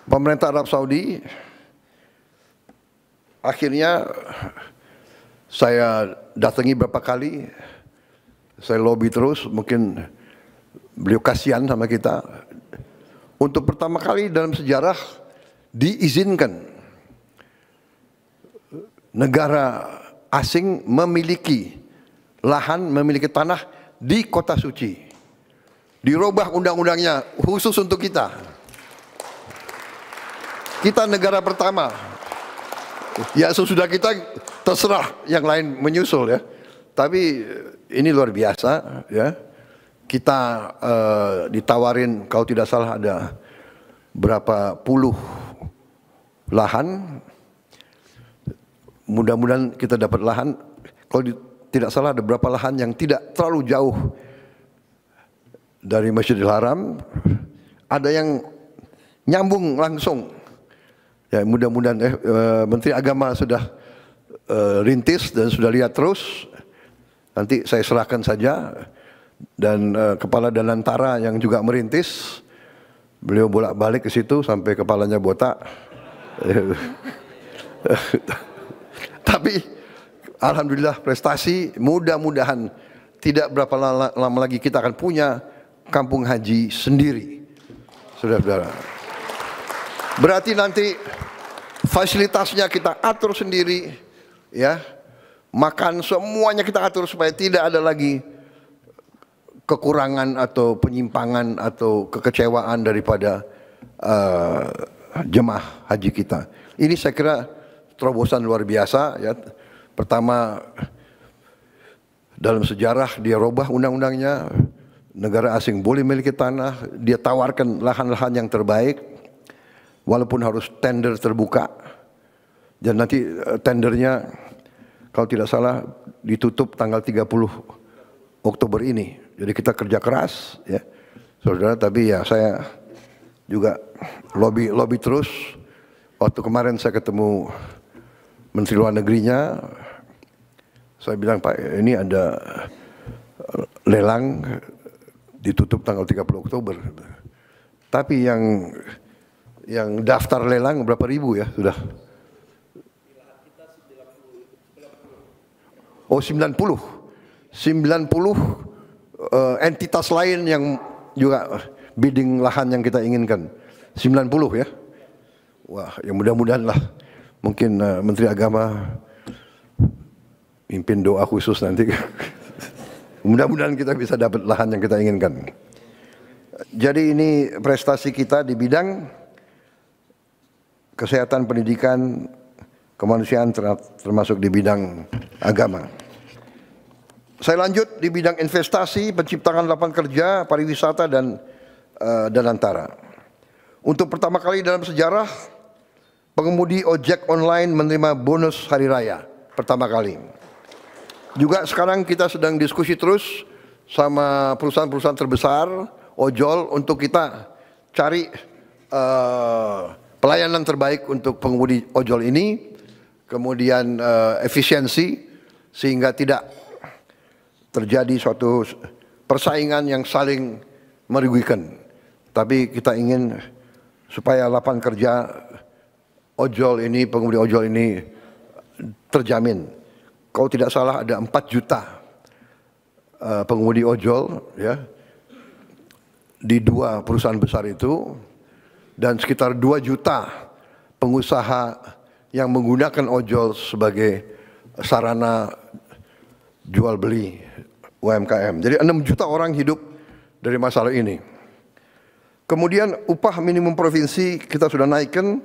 pemerintah Arab Saudi akhirnya saya datangi beberapa kali, saya lobby terus, mungkin beliau kasihan sama kita. Untuk pertama kali dalam sejarah diizinkan negara asing memiliki lahan, memiliki tanah di kota suci. Dirubah undang-undangnya khusus untuk kita. Kita negara pertama. Ya sesudah kita terserah yang lain menyusul ya. Tapi ini luar biasa ya. Kita ditawarin kalau tidak salah ada berapa puluh lahan. Mudah-mudahan kita dapat lahan. Kalau tidak salah ada berapa lahan yang tidak terlalu jauh dari Masjidil Haram. Ada yang nyambung langsung. Ya, mudah-mudahan Menteri Agama sudah rintis dan sudah lihat terus. Nanti saya serahkan saja. Dan Kepala Danantara yang juga merintis, beliau bolak-balik ke situ sampai kepalanya botak. Tapi alhamdulillah prestasi, mudah-mudahan tidak berapa lama lagi kita akan punya kampung haji sendiri saudara-saudara. Berarti nanti fasilitasnya kita atur sendiri, ya. Makan semuanya kita atur supaya tidak ada lagi kekurangan atau penyimpangan atau kekecewaan daripada jemaah haji kita. Ini saya kira terobosan luar biasa, ya. Pertama, dalam sejarah dia robah undang-undangnya, negara asing boleh memiliki tanah, dia tawarkan lahan-lahan yang terbaik, walaupun harus tender terbuka, dan nanti tendernya kalau tidak salah ditutup tanggal 30 Oktober ini. Jadi kita kerja keras, ya, saudara. Tapi ya saya juga lobby terus. Waktu kemarin saya ketemu Menteri Luar Negerinya, saya bilang, Pak, ini ada lelang ditutup tanggal 30 Oktober. Tapi yang daftar lelang berapa ribu ya sudah? Oh, 90 entitas lain yang juga bidding lahan yang kita inginkan. 90 ya. Wah, ya mudah-mudahan lah. Mungkin Menteri Agama pimpin doa khusus nanti. Mudah-mudahan kita bisa dapat lahan yang kita inginkan. Jadi ini prestasi kita di bidang kesehatan, pendidikan, kemanusiaan, termasuk di bidang agama. Saya lanjut di bidang investasi, penciptaan lapangan kerja, pariwisata, dan antara. Untuk pertama kali dalam sejarah, pengemudi ojek online menerima bonus hari raya. Pertama kali. Juga sekarang kita sedang diskusi terus sama perusahaan-perusahaan terbesar, ojol, untuk kita cari pelayanan terbaik untuk pengemudi ojol ini. Kemudian efisiensi, sehingga tidak terjadi suatu persaingan yang saling merugikan. Tapi kita ingin supaya lapangan kerja ojol ini, pengemudi ojol ini terjamin. Kalau tidak salah ada 4 juta pengemudi ojol, ya, di 2 perusahaan besar itu, dan sekitar 2 juta pengusaha yang menggunakan ojol sebagai sarana jual beli UMKM. Jadi 6 juta orang hidup dari masalah ini. Kemudian upah minimum provinsi kita sudah naikkan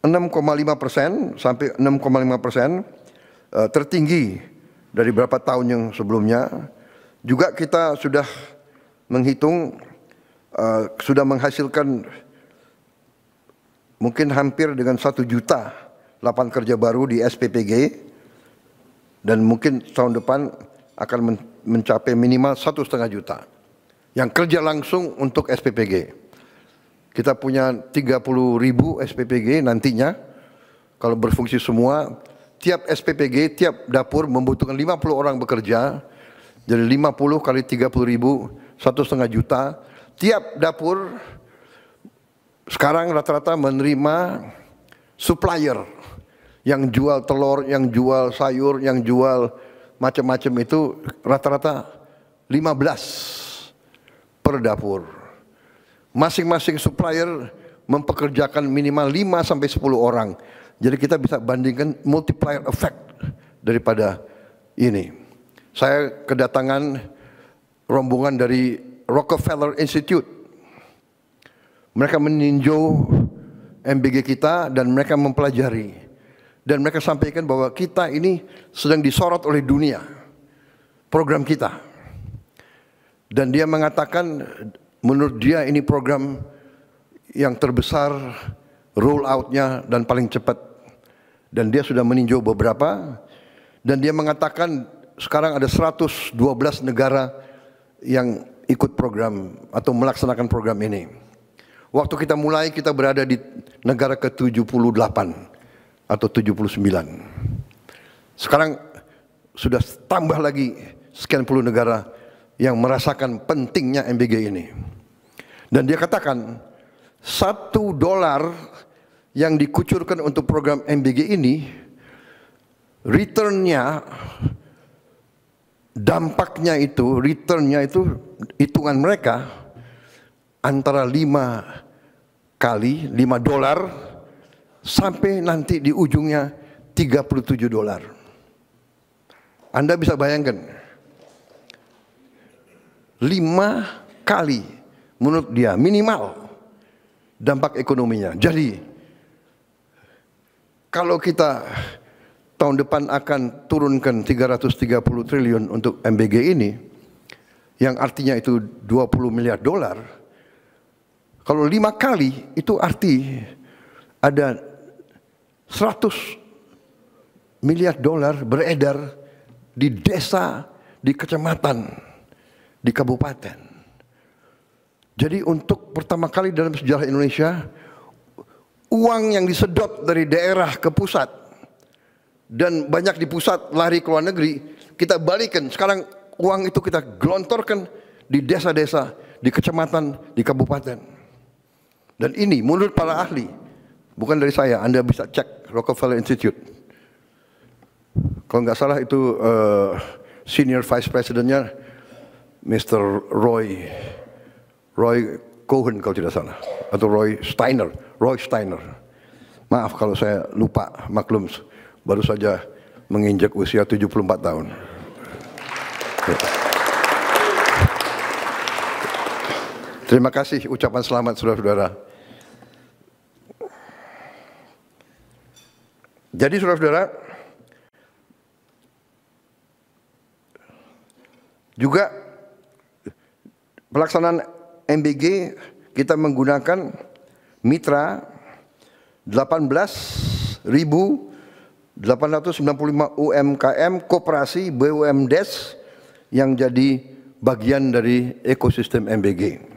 6,5% sampai 6,5%, tertinggi dari beberapa tahun yang sebelumnya. Juga kita sudah menghitung, sudah menghasilkan mungkin hampir dengan 1 juta lapangan kerja baru di SPPG, dan mungkin tahun depan akan mencapai minimal 1,5 juta yang kerja langsung untuk SPPG. Kita punya 30.000 SPPG nantinya kalau berfungsi semua. Tiap SPPG, tiap dapur membutuhkan 50 orang bekerja. Jadi 50 kali 30.000, 1,5 juta. Tiap dapur sekarang rata-rata menerima supplier yang jual telur, yang jual sayur, yang jual macam-macam, itu rata-rata 15 per dapur. Masing-masing supplier mempekerjakan minimal 5 sampai 10 orang. Jadi kita bisa bandingkan multiplier effect daripada ini. Saya kedatangan rombongan dari Rockefeller Institute. Mereka meninjau MBG kita dan mereka mempelajari. Dan mereka sampaikan bahwa kita ini sedang disorot oleh dunia, program kita. Dan dia mengatakan menurut dia ini program yang terbesar, roll out-nya dan paling cepat. Dan dia sudah meninjau beberapa, dan dia mengatakan sekarang ada 112 negara yang ikut program atau melaksanakan program ini. Waktu kita mulai, kita berada di negara ke-78 atau 79. Sekarang sudah tambah lagi sekian puluh negara yang merasakan pentingnya MBG ini. Dan dia katakan $1 yang dikucurkan untuk program MBG ini, returnnya, dampaknya itu, returnnya itu, hitungan mereka antara 5 kali, $5 sampai nanti di ujungnya $37. Anda bisa bayangkan 5 kali menurut dia minimal dampak ekonominya. Jadi kalau kita tahun depan akan turunkan 330 triliun untuk MBG ini, yang artinya itu $20 miliar, kalau 5 kali itu arti ada $100 miliar beredar di desa, di kecamatan, di kabupaten. Jadi untuk pertama kali dalam sejarah Indonesia, uang yang disedot dari daerah ke pusat dan banyak di pusat lari ke luar negeri, kita balikan. Sekarang uang itu kita gelontorkan di desa-desa, di kecamatan, di kabupaten. Dan ini menurut para ahli, bukan dari saya, Anda bisa cek Rockefeller Institute. Kalau nggak salah itu senior vice presidentnya Mr. Roy Cohen kalau tidak salah, atau Roy Steiner. Maaf kalau saya lupa, maklum baru saja menginjak usia 74 tahun. Terima kasih ucapan selamat saudara-saudara. Jadi saudara-saudara, juga pelaksanaan MBG kita menggunakan mitra 18.895 UMKM koperasi BUMDes yang jadi bagian dari ekosistem MBG.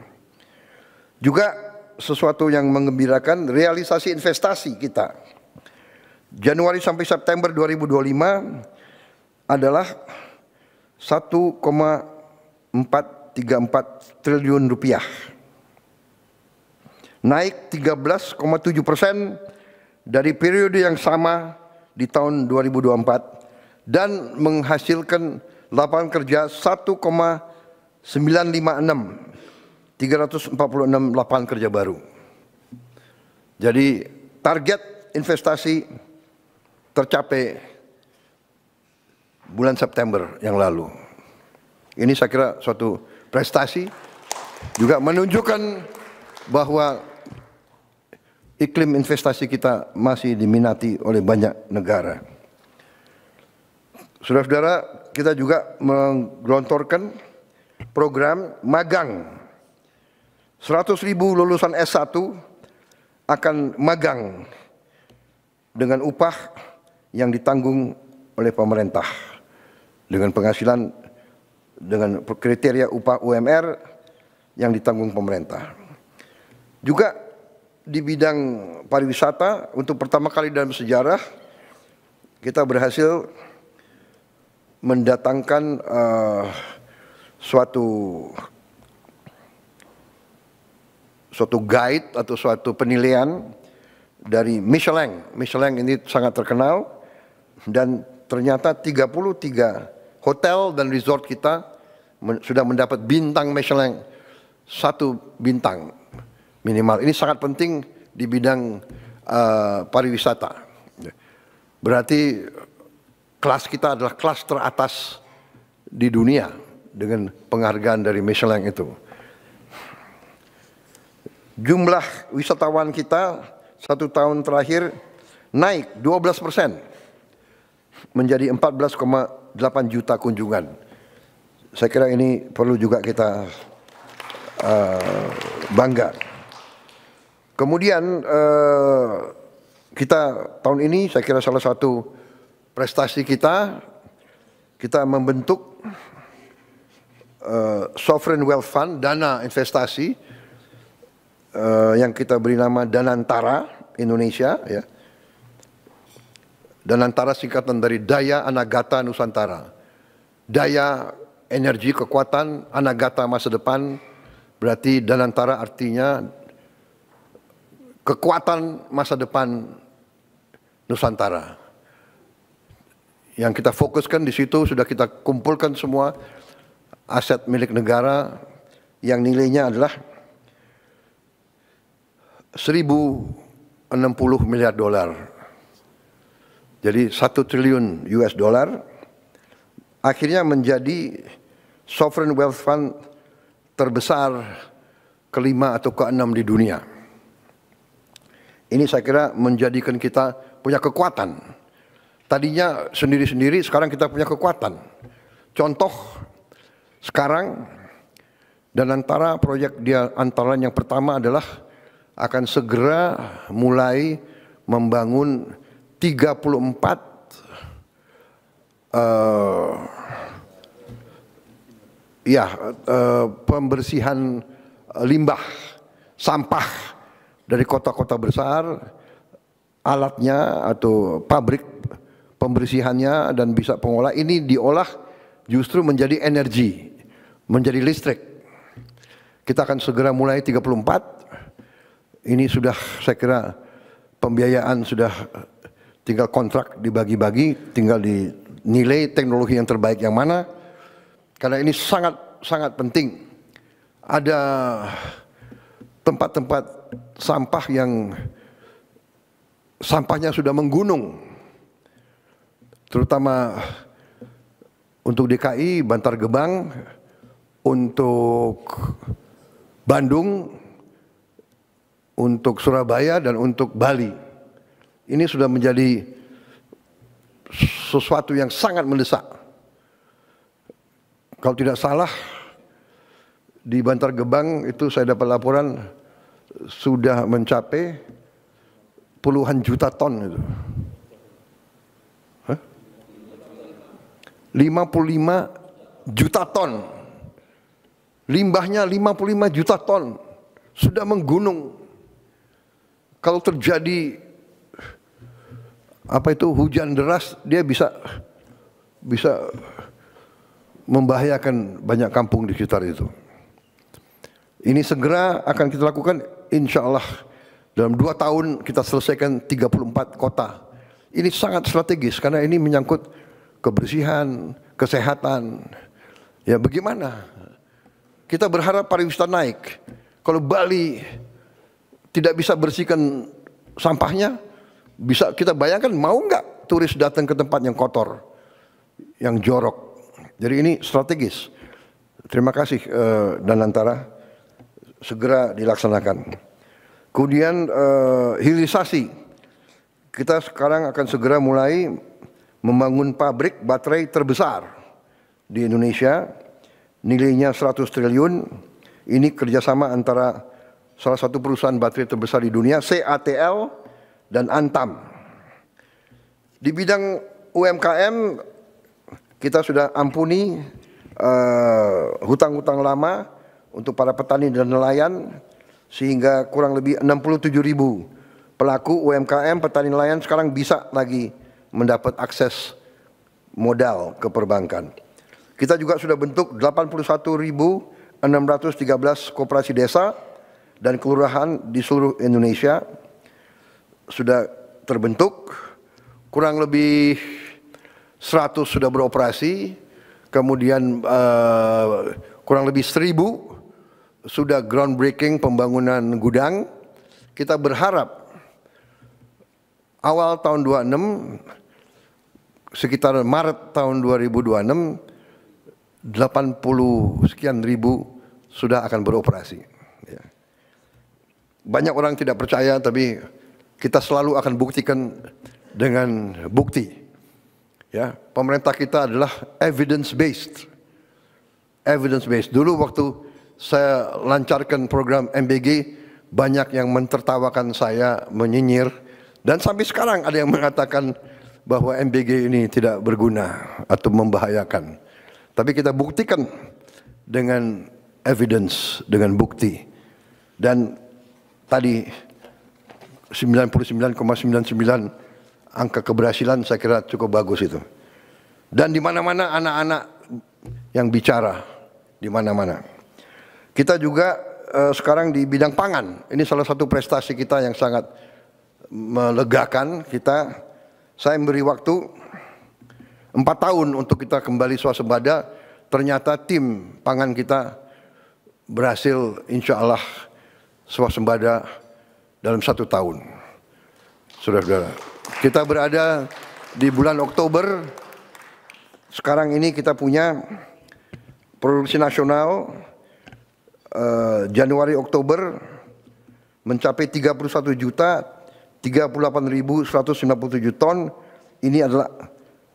Juga sesuatu yang menggembirakan, realisasi investasi kita Januari sampai September 2025 adalah 1,434 triliun rupiah, naik 13,7% dari periode yang sama di tahun 2024 dan menghasilkan lapangan kerja 346 lapangan kerja baru. Jadi target investasi tercapai bulan September yang lalu. Ini saya kira suatu prestasi, juga menunjukkan bahwa iklim investasi kita masih diminati oleh banyak negara. Saudara-saudara, kita juga menggelontorkan program magang. 100.000 lulusan S1 akan magang dengan upah yang ditanggung oleh pemerintah, dengan penghasilan dengan kriteria upah UMR yang ditanggung pemerintah. Juga di bidang pariwisata, untuk pertama kali dalam sejarah kita berhasil mendatangkan suatu guide atau suatu penilaian dari Michelin. Michelin ini sangat terkenal, dan ternyata 33 hotel dan resort kita sudah mendapat bintang Michelin, 1 bintang minimal. Ini sangat penting di bidang pariwisata. Berarti kelas kita adalah kelas teratas di dunia dengan penghargaan dari Michelin itu. Jumlah wisatawan kita 1 tahun terakhir naik 12% menjadi 14,8 juta kunjungan. Saya kira ini perlu juga kita bangga. Kemudian kita tahun ini saya kira salah satu prestasi kita membentuk Sovereign Wealth Fund, dana investasi yang kita beri nama Danantara Indonesia, ya. Danantara singkatan dari Daya Anagata Nusantara. Daya energi kekuatan, Anagata masa depan, berarti Danantara artinya kekuatan masa depan Nusantara. Yang kita fokuskan di situ, sudah kita kumpulkan semua aset milik negara yang nilainya adalah 1.060 miliar dolar. Jadi 1 triliun US dollar akhirnya menjadi sovereign wealth fund terbesar kelima atau keenam di dunia. Ini saya kira menjadikan kita punya kekuatan. Tadinya sendiri-sendiri, sekarang kita punya kekuatan. Contoh sekarang, dan antara proyek dia antara yang pertama adalah akan segera mulai membangun 34 pembersihan limbah sampah dari kota-kota besar, alatnya atau pabrik pembersihannya dan bisa pengolah ini diolah justru menjadi energi, menjadi listrik. Kita akan segera mulai 34. Ini sudah saya kira pembiayaan sudah tinggal kontrak dibagi-bagi, tinggal dinilai teknologi yang terbaik yang mana. Karena ini sangat penting. Ada tempat-tempat sampah yang sampahnya sudah menggunung. Terutama untuk DKI, Bantar Gebang, untuk Bandung, untuk Surabaya, dan untuk Bali. Ini sudah menjadi sesuatu yang sangat mendesak. Kalau tidak salah, di Bantar Gebang itu saya dapat laporan sudah mencapai puluhan juta ton itu. 55 juta ton. Limbahnya 55 juta ton. Sudah menggunung. Kalau terjadi hujan deras, dia bisa membahayakan banyak kampung di sekitar itu. Ini segera akan kita lakukan, insya Allah dalam 2 tahun kita selesaikan 34 kota. Ini sangat strategis karena ini menyangkut kebersihan, kesehatan. Ya bagaimana? Kita berharap pariwisata naik. Kalau Bali tidak bisa bersihkan sampahnya, bisa kita bayangkan mau nggak turis datang ke tempat yang kotor, yang jorok. Jadi ini strategis. Terima kasih Danantara, segera dilaksanakan. Kemudian hilirisasi, kita sekarang akan segera mulai membangun pabrik baterai terbesar di Indonesia, nilainya 100 triliun. Ini kerjasama antara salah satu perusahaan baterai terbesar di dunia, CATL dan Antam. Di bidang UMKM, kita sudah ampuni hutang-hutang lama untuk para petani dan nelayan, sehingga kurang lebih 67.000 pelaku UMKM, petani nelayan sekarang bisa lagi mendapat akses modal ke perbankan. Kita juga sudah bentuk 81.613 koperasi desa dan kelurahan di seluruh Indonesia sudah terbentuk, kurang lebih 100 sudah beroperasi, kemudian kurang lebih 1.000 sudah groundbreaking pembangunan gudang. Kita berharap awal tahun 26, sekitar Maret tahun 2026, 80 sekian ribu sudah akan beroperasi. Ya. Banyak orang tidak percaya, tapi kita selalu akan buktikan dengan bukti. Ya, pemerintah kita adalah evidence based. Evidence based. Dulu waktu saya lancarkan program MBG, banyak yang mentertawakan saya, menyinyir, dan sampai sekarang ada yang mengatakan bahwa MBG ini tidak berguna atau membahayakan. Tapi kita buktikan dengan evidence, dengan bukti. Dan tadi 99,99 angka keberhasilan saya kira cukup bagus itu. Dan di mana-mana anak-anak yang bicara, di mana-mana. Kita juga sekarang di bidang pangan, ini salah satu prestasi kita yang sangat melegakan kita. Saya memberi waktu 4 tahun untuk kita kembali swasembada. Ternyata tim pangan kita berhasil insya Allah swasembada dalam 1 tahun. Saudara-saudara, kita berada di bulan Oktober. Sekarang ini kita punya produksi nasional Januari-Oktober mencapai 31.038.197 ton. Ini adalah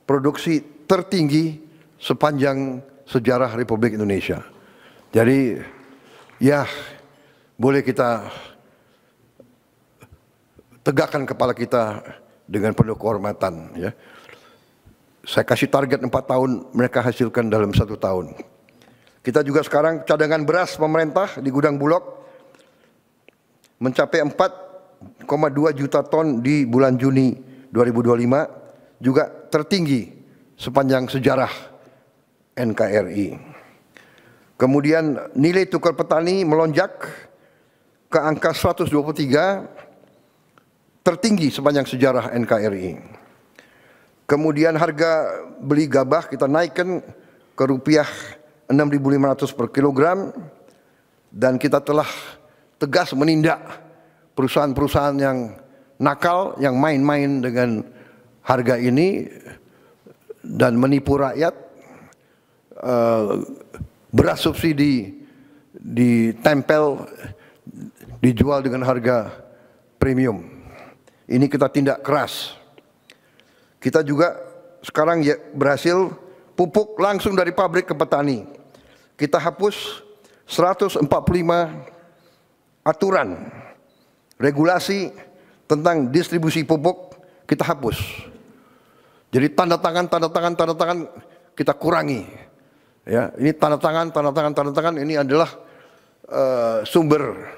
produksi tertinggi sepanjang sejarah Republik Indonesia. Jadi ya boleh kita tegakkan kepala kita dengan penuh kehormatan, ya. Saya kasih target 4 tahun, mereka hasilkan dalam 1 tahun. Kita juga sekarang cadangan beras pemerintah di gudang Bulog mencapai 4,2 juta ton di bulan Juni 2025, juga tertinggi sepanjang sejarah NKRI. Kemudian nilai tukar petani melonjak ke angka 123, tertinggi sepanjang sejarah NKRI. Kemudian harga beli gabah kita naikkan ke rupiah 6.500 per kilogram, dan kita telah tegas menindak perusahaan-perusahaan yang nakal, yang main-main dengan harga ini dan menipu rakyat. Beras subsidi ditempel, dijual dengan harga premium. Ini kita tindak keras. Kita juga sekarang ya berhasil pupuk langsung dari pabrik ke petani. Kita hapus 145 aturan regulasi tentang distribusi pupuk, kita hapus. Jadi tanda tangan kita kurangi. Ya, ini tanda tangan ini adalah sumber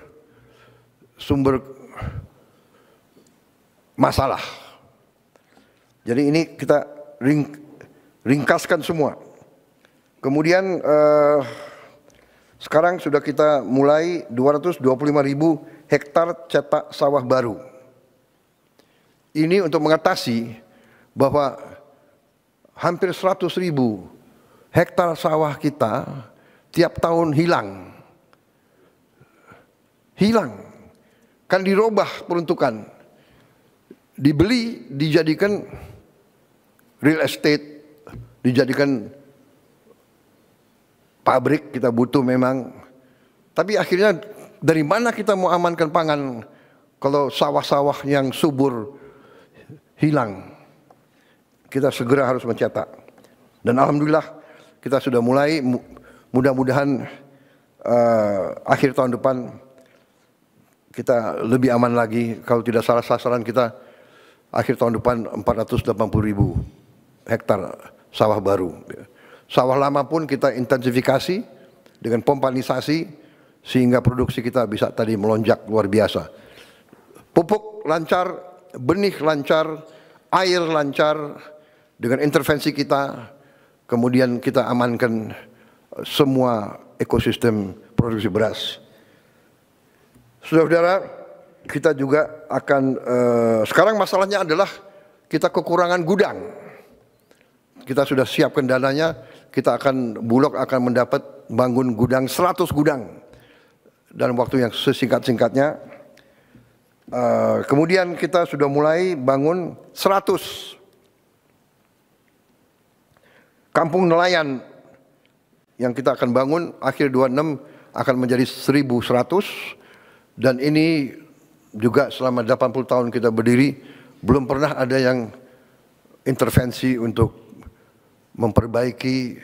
masalah. Jadi ini kita ringkaskan semua. Kemudian sekarang sudah kita mulai 225.000 hektar cetak sawah baru. Ini untuk mengatasi bahwa hampir 100.000 hektar sawah kita tiap tahun hilang. Kan dirubah peruntukan. Dibeli, dijadikan real estate, dijadikan pabrik, kita butuh memang. Tapi akhirnya dari mana kita mau amankan pangan kalau sawah-sawah yang subur hilang? Kita segera harus mencetak. Dan alhamdulillah kita sudah mulai, mudah-mudahan akhir tahun depan kita lebih aman lagi. Kalau tidak salah sasaran kita akhir tahun depan 480.000 hektar sawah baru. Sawah lama pun kita intensifikasi dengan pompanisasi sehingga produksi kita bisa tadi melonjak luar biasa. Pupuk lancar, benih lancar, air lancar dengan intervensi kita. Kemudian kita amankan semua ekosistem produksi beras. Saudara-saudara, kita juga akan sekarang masalahnya adalah kita kekurangan gudang. Kita sudah siapkan dananya, Bulog akan mendapat bangun gudang 100 gudang dalam waktu yang sesingkat-singkatnya. Kemudian kita sudah mulai bangun 100 kampung nelayan yang kita akan bangun akhir 26 akan menjadi 1.100, dan ini juga selama 80 tahun kita berdiri belum pernah ada yang intervensi untuk memperbaiki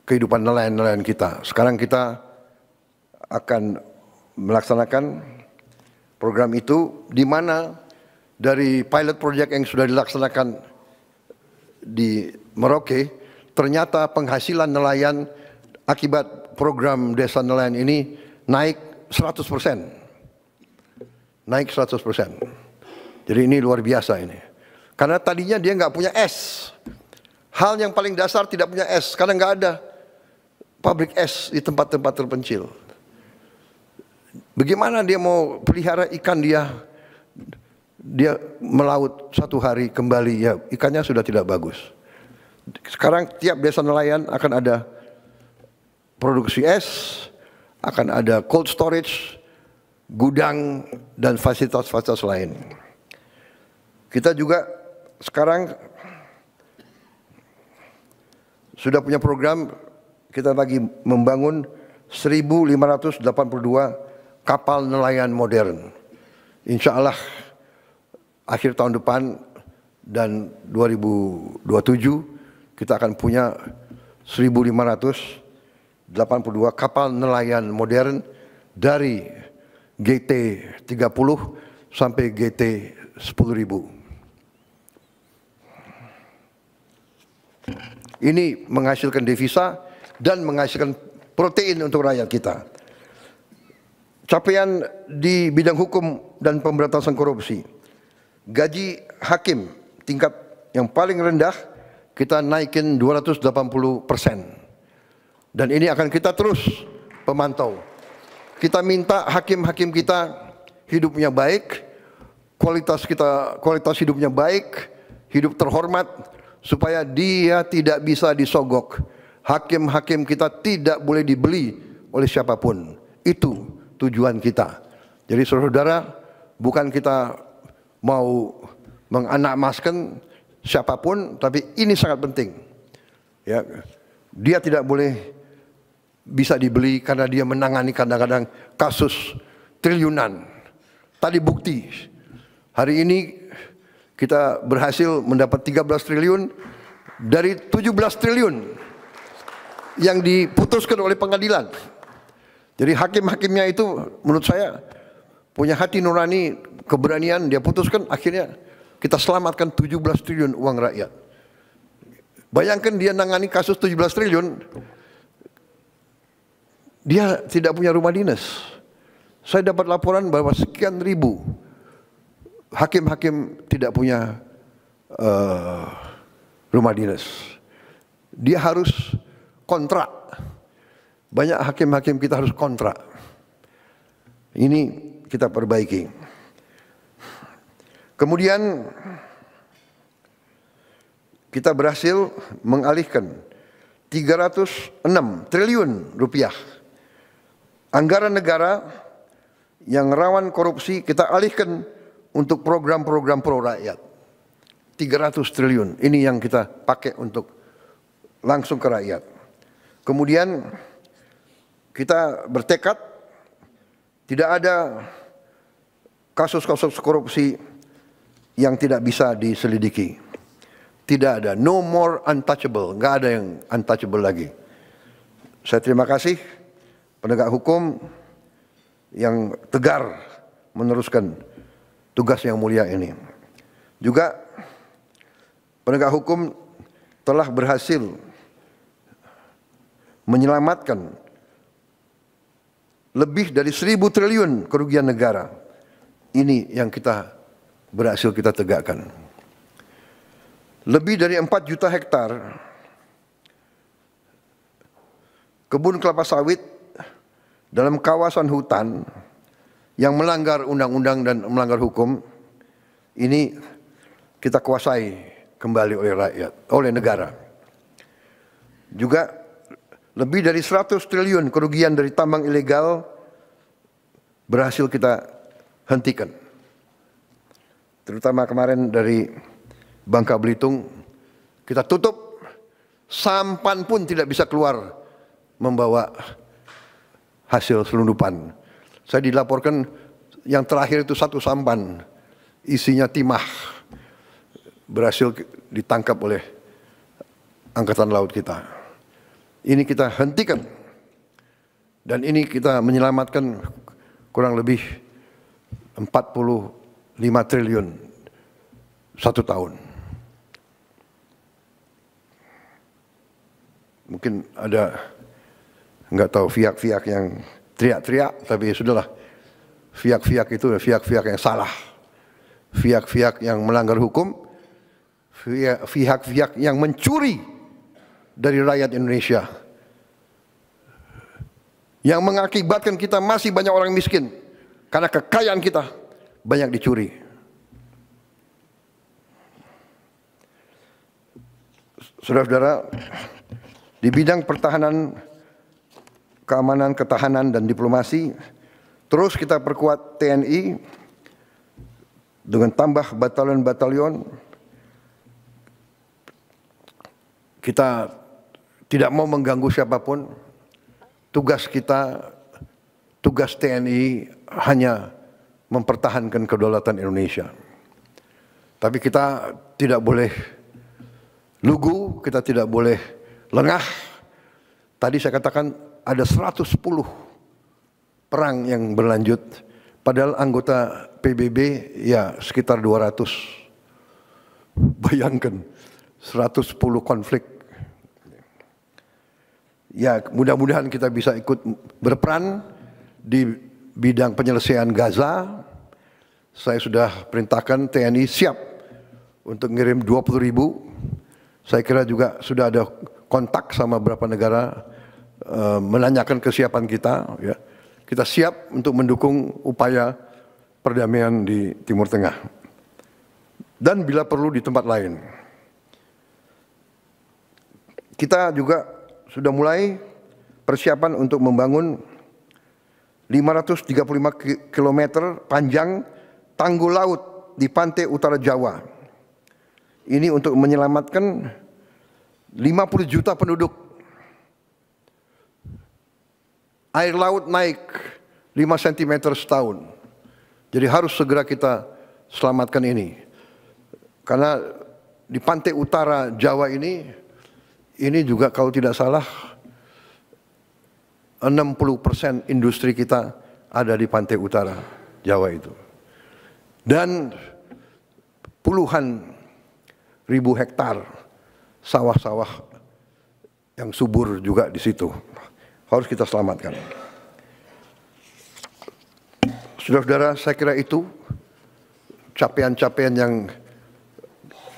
kehidupan nelayan-nelayan kita. Sekarang kita akan melaksanakan program itu, di mana dari pilot project yang sudah dilaksanakan di Merauke, ternyata penghasilan nelayan akibat program desa nelayan ini naik 100%. Naik 100%. Jadi ini luar biasa ini. Karena tadinya dia nggak punya es. Hal yang paling dasar tidak punya es, karena nggak ada pabrik es di tempat-tempat terpencil. Bagaimana dia mau pelihara ikan dia melaut satu hari kembali, ya ikannya sudah tidak bagus. Sekarang tiap desa nelayan akan ada produksi es, akan ada cold storage, gudang, dan fasilitas-fasilitas lain. Kita juga sekarang sudah punya program, kita lagi membangun 1.582 kapal nelayan modern. Insya Allah akhir tahun depan dan 2027 kita akan punya 1.582 kapal nelayan modern dari GT 30 sampai GT 10.000. Ini menghasilkan devisa dan menghasilkan protein untuk rakyat kita. Capaian di bidang hukum dan pemberantasan korupsi. Gaji hakim tingkat yang paling rendah kita naikin 280%. Dan ini akan kita terus pemantau. Kita minta hakim-hakim kita hidupnya baik, kualitas hidupnya baik, hidup terhormat, supaya dia tidak bisa disogok. Hakim-hakim kita tidak boleh dibeli oleh siapapun. Itu tujuan kita. Jadi saudara-saudara, bukan kita mau menganak-emaskan siapapun, tapi ini sangat penting. Ya, dia tidak boleh bisa dibeli karena dia menangani kadang-kadang kasus triliunan. Tadi bukti. Hari ini kita berhasil mendapat 13 triliun dari 17 triliun yang diputuskan oleh pengadilan. Jadi hakim-hakimnya itu menurut saya punya hati nurani, keberanian, dia putuskan, akhirnya kita selamatkan 17 triliun uang rakyat. Bayangkan dia nangani kasus 17 triliun, dia tidak punya rumah dinas. Saya dapat laporan bahwa sekian ribu hakim-hakim tidak punya rumah dinas. Dia harus kontrak. Banyak hakim-hakim kita harus kontrak. Ini kita perbaiki. Kemudian kita berhasil mengalihkan 306 triliun rupiah anggaran negara yang rawan korupsi, kita alihkan untuk program-program pro rakyat. 300 triliun, ini yang kita pakai untuk langsung ke rakyat. Kemudian kita bertekad tidak ada kasus-kasus korupsi yang tidak bisa diselidiki. Tidak ada, no more untouchable, nggak ada yang untouchable lagi. Saya terima kasih penegak hukum yang tegar meneruskan tugas yang mulia ini. Juga penegak hukum telah berhasil menyelamatkan lebih dari 1.000 triliun kerugian negara. Ini yang kita berhasil kita tegakkan. Lebih dari 4 juta hektar kebun kelapa sawit dalam kawasan hutan yang melanggar undang-undang dan melanggar hukum, ini kita kuasai kembali oleh rakyat, oleh negara. Juga lebih dari 100 triliun kerugian dari tambang ilegal berhasil kita hentikan. Terutama kemarin dari Bangka Belitung, kita tutup, sampan pun tidak bisa keluar membawa hasil selundupan. Saya dilaporkan yang terakhir itu 1 sampan, isinya timah, berhasil ditangkap oleh Angkatan Laut kita. Ini kita hentikan. Dan ini kita menyelamatkan kurang lebih 45 triliun 1 tahun. Mungkin ada, nggak tahu, pihak-pihak yang teriak-teriak, tapi sudahlah. Pihak-pihak itu pihak-pihak yang salah. Pihak-pihak yang melanggar hukum, pihak-pihak yang mencuri dari rakyat Indonesia, yang mengakibatkan kita masih banyak orang miskin karena kekayaan kita banyak dicuri. Saudara-saudara, di bidang pertahanan, keamanan, ketahanan, dan diplomasi, Terus kita perkuat TNI dengan tambah batalion-batalion. Kita tidak mau mengganggu siapapun. Tugas kita, tugas TNI hanya mempertahankan kedaulatan Indonesia. Tapi kita tidak boleh lugu, kita tidak boleh lengah. Tadi saya katakan ada 110 perang yang berlanjut, padahal anggota PBB ya sekitar 200. Bayangkan 110 konflik. Ya, mudah-mudahan kita bisa ikut berperan di bidang penyelesaian Gaza. Saya sudah perintahkan TNI siap untuk ngirim 20.000. Saya kira juga sudah ada kontak sama beberapa negara menanyakan kesiapan kita. Ya. Kita siap untuk mendukung upaya perdamaian di Timur Tengah. Dan bila perlu di tempat lain. Kita juga sudah mulai persiapan untuk membangun 535 km panjang tanggul laut di pantai utara Jawa. Ini untuk menyelamatkan 50 juta penduduk. Air laut naik 5 cm setahun. Jadi harus segera kita selamatkan ini. Karena di pantai utara Jawa ini juga kalau tidak salah 60% industri kita ada di pantai utara Jawa itu. Dan puluhan ribu hektar sawah-sawah yang subur juga di situ. Harus kita selamatkan. Saudara-saudara, saya kira itu capaian-capaian yang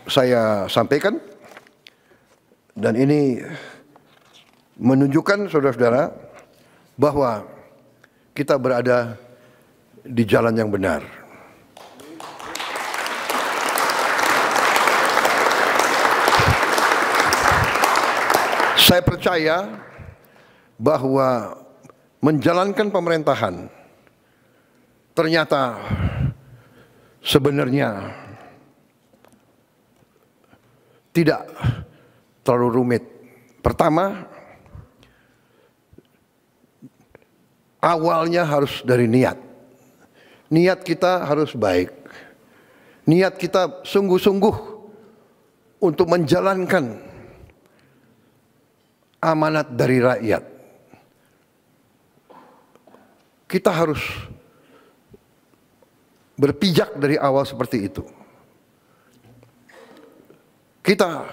saya sampaikan. Dan ini menunjukkan saudara-saudara bahwa kita berada di jalan yang benar. Saya percaya bahwa menjalankan pemerintahan ternyata sebenarnya tidak terlalu rumit. Pertama, awalnya harus dari niat. Niat kita harus baik. Niat kita sungguh-sungguh untuk menjalankan amanat dari rakyat. Kita harus berpijak dari awal seperti itu. Kita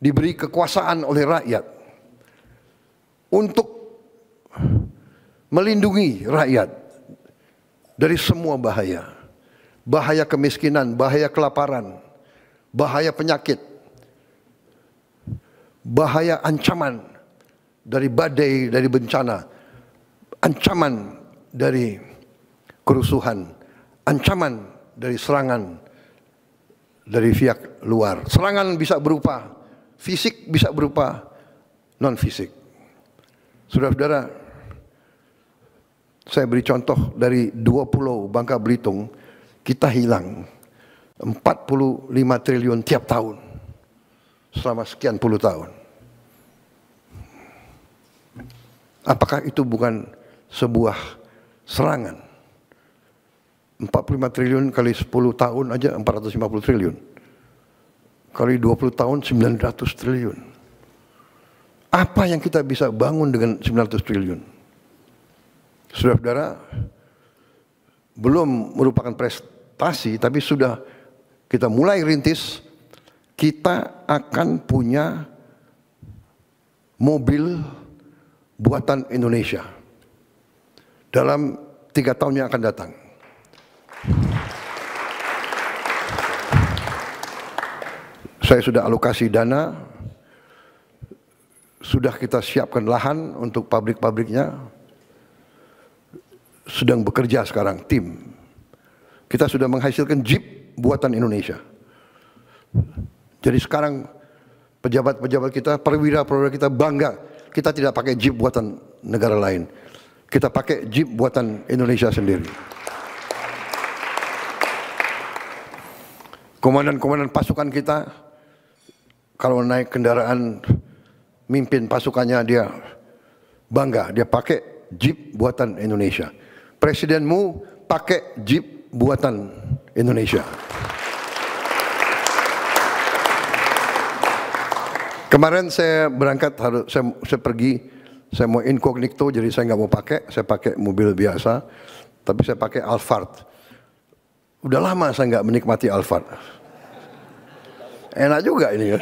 diberi kekuasaan oleh rakyat untuk melindungi rakyat dari semua bahaya. Bahaya kemiskinan, bahaya kelaparan, bahaya penyakit, bahaya ancaman dari badai, dari bencana, ancaman dari kerusuhan, ancaman dari serangan dari pihak luar. Serangan bisa berupa fisik, bisa berupa non-fisik. Saudara-saudara, saya beri contoh dari 2 pulau Bangka Belitung, kita hilang 45 triliun tiap tahun selama sekian puluh tahun. Apakah itu bukan sebuah serangan? 45 triliun kali 10 tahun aja 450 triliun. Kali 20 tahun 900 triliun. Apa yang kita bisa bangun dengan 900 triliun? Saudara-saudara, belum merupakan prestasi, tapi sudah kita mulai rintis, kita akan punya mobil buatan Indonesia dalam 3 tahun yang akan datang. Saya sudah alokasi dana, sudah kita siapkan lahan untuk pabrik-pabriknya, sedang bekerja sekarang tim. Kita sudah menghasilkan Jeep buatan Indonesia. Jadi sekarang pejabat-pejabat kita, perwira-perwira kita bangga, kita tidak pakai Jeep buatan negara lain. kita pakai Jeep buatan Indonesia sendiri. Komandan-komandan pasukan kita, kalau naik kendaraan, mimpin pasukannya dia bangga, dia pakai Jeep buatan Indonesia. Presidenmu pakai Jeep buatan Indonesia. Kemarin saya berangkat, saya pergi, saya mau incognito, jadi saya nggak mau pakai, saya pakai mobil biasa, tapi saya pakai Alphard. Udah lama saya nggak menikmati Alphard. Enak juga ini ya.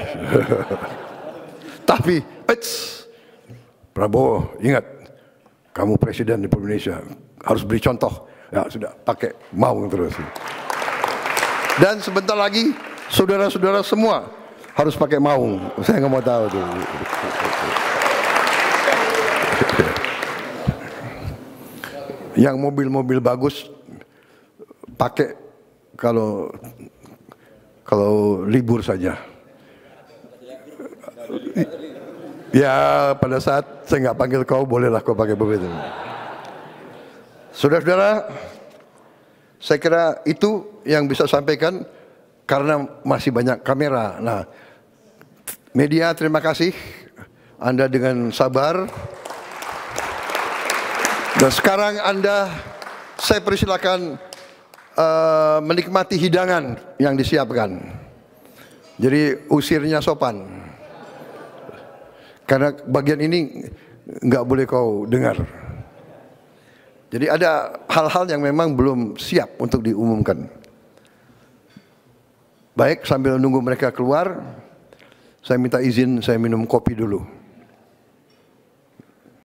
Tapi, Prabowo, ingat, kamu presiden di Indonesia, harus beri contoh. Ya sudah, pakai Maung terus. Dan sebentar lagi, saudara-saudara semua harus pakai Maung. Saya nggak mau tahu tuh. Yang mobil-mobil bagus pakai kalau libur saja. Ya pada saat saya nggak panggil kau, bolehlah kau pakai mobil itu. Saudara-saudara, saya kira itu yang bisa sampaikan karena masih banyak kamera. Nah, media terima kasih Anda dengan sabar. Dan sekarang saya persilakan menikmati hidangan yang disiapkan. Jadi usirnya sopan. Karena bagian ini nggak boleh kau dengar. Jadi ada hal-hal yang memang belum siap untuk diumumkan. Baik, sambil nunggu mereka keluar, saya minta izin saya minum kopi dulu.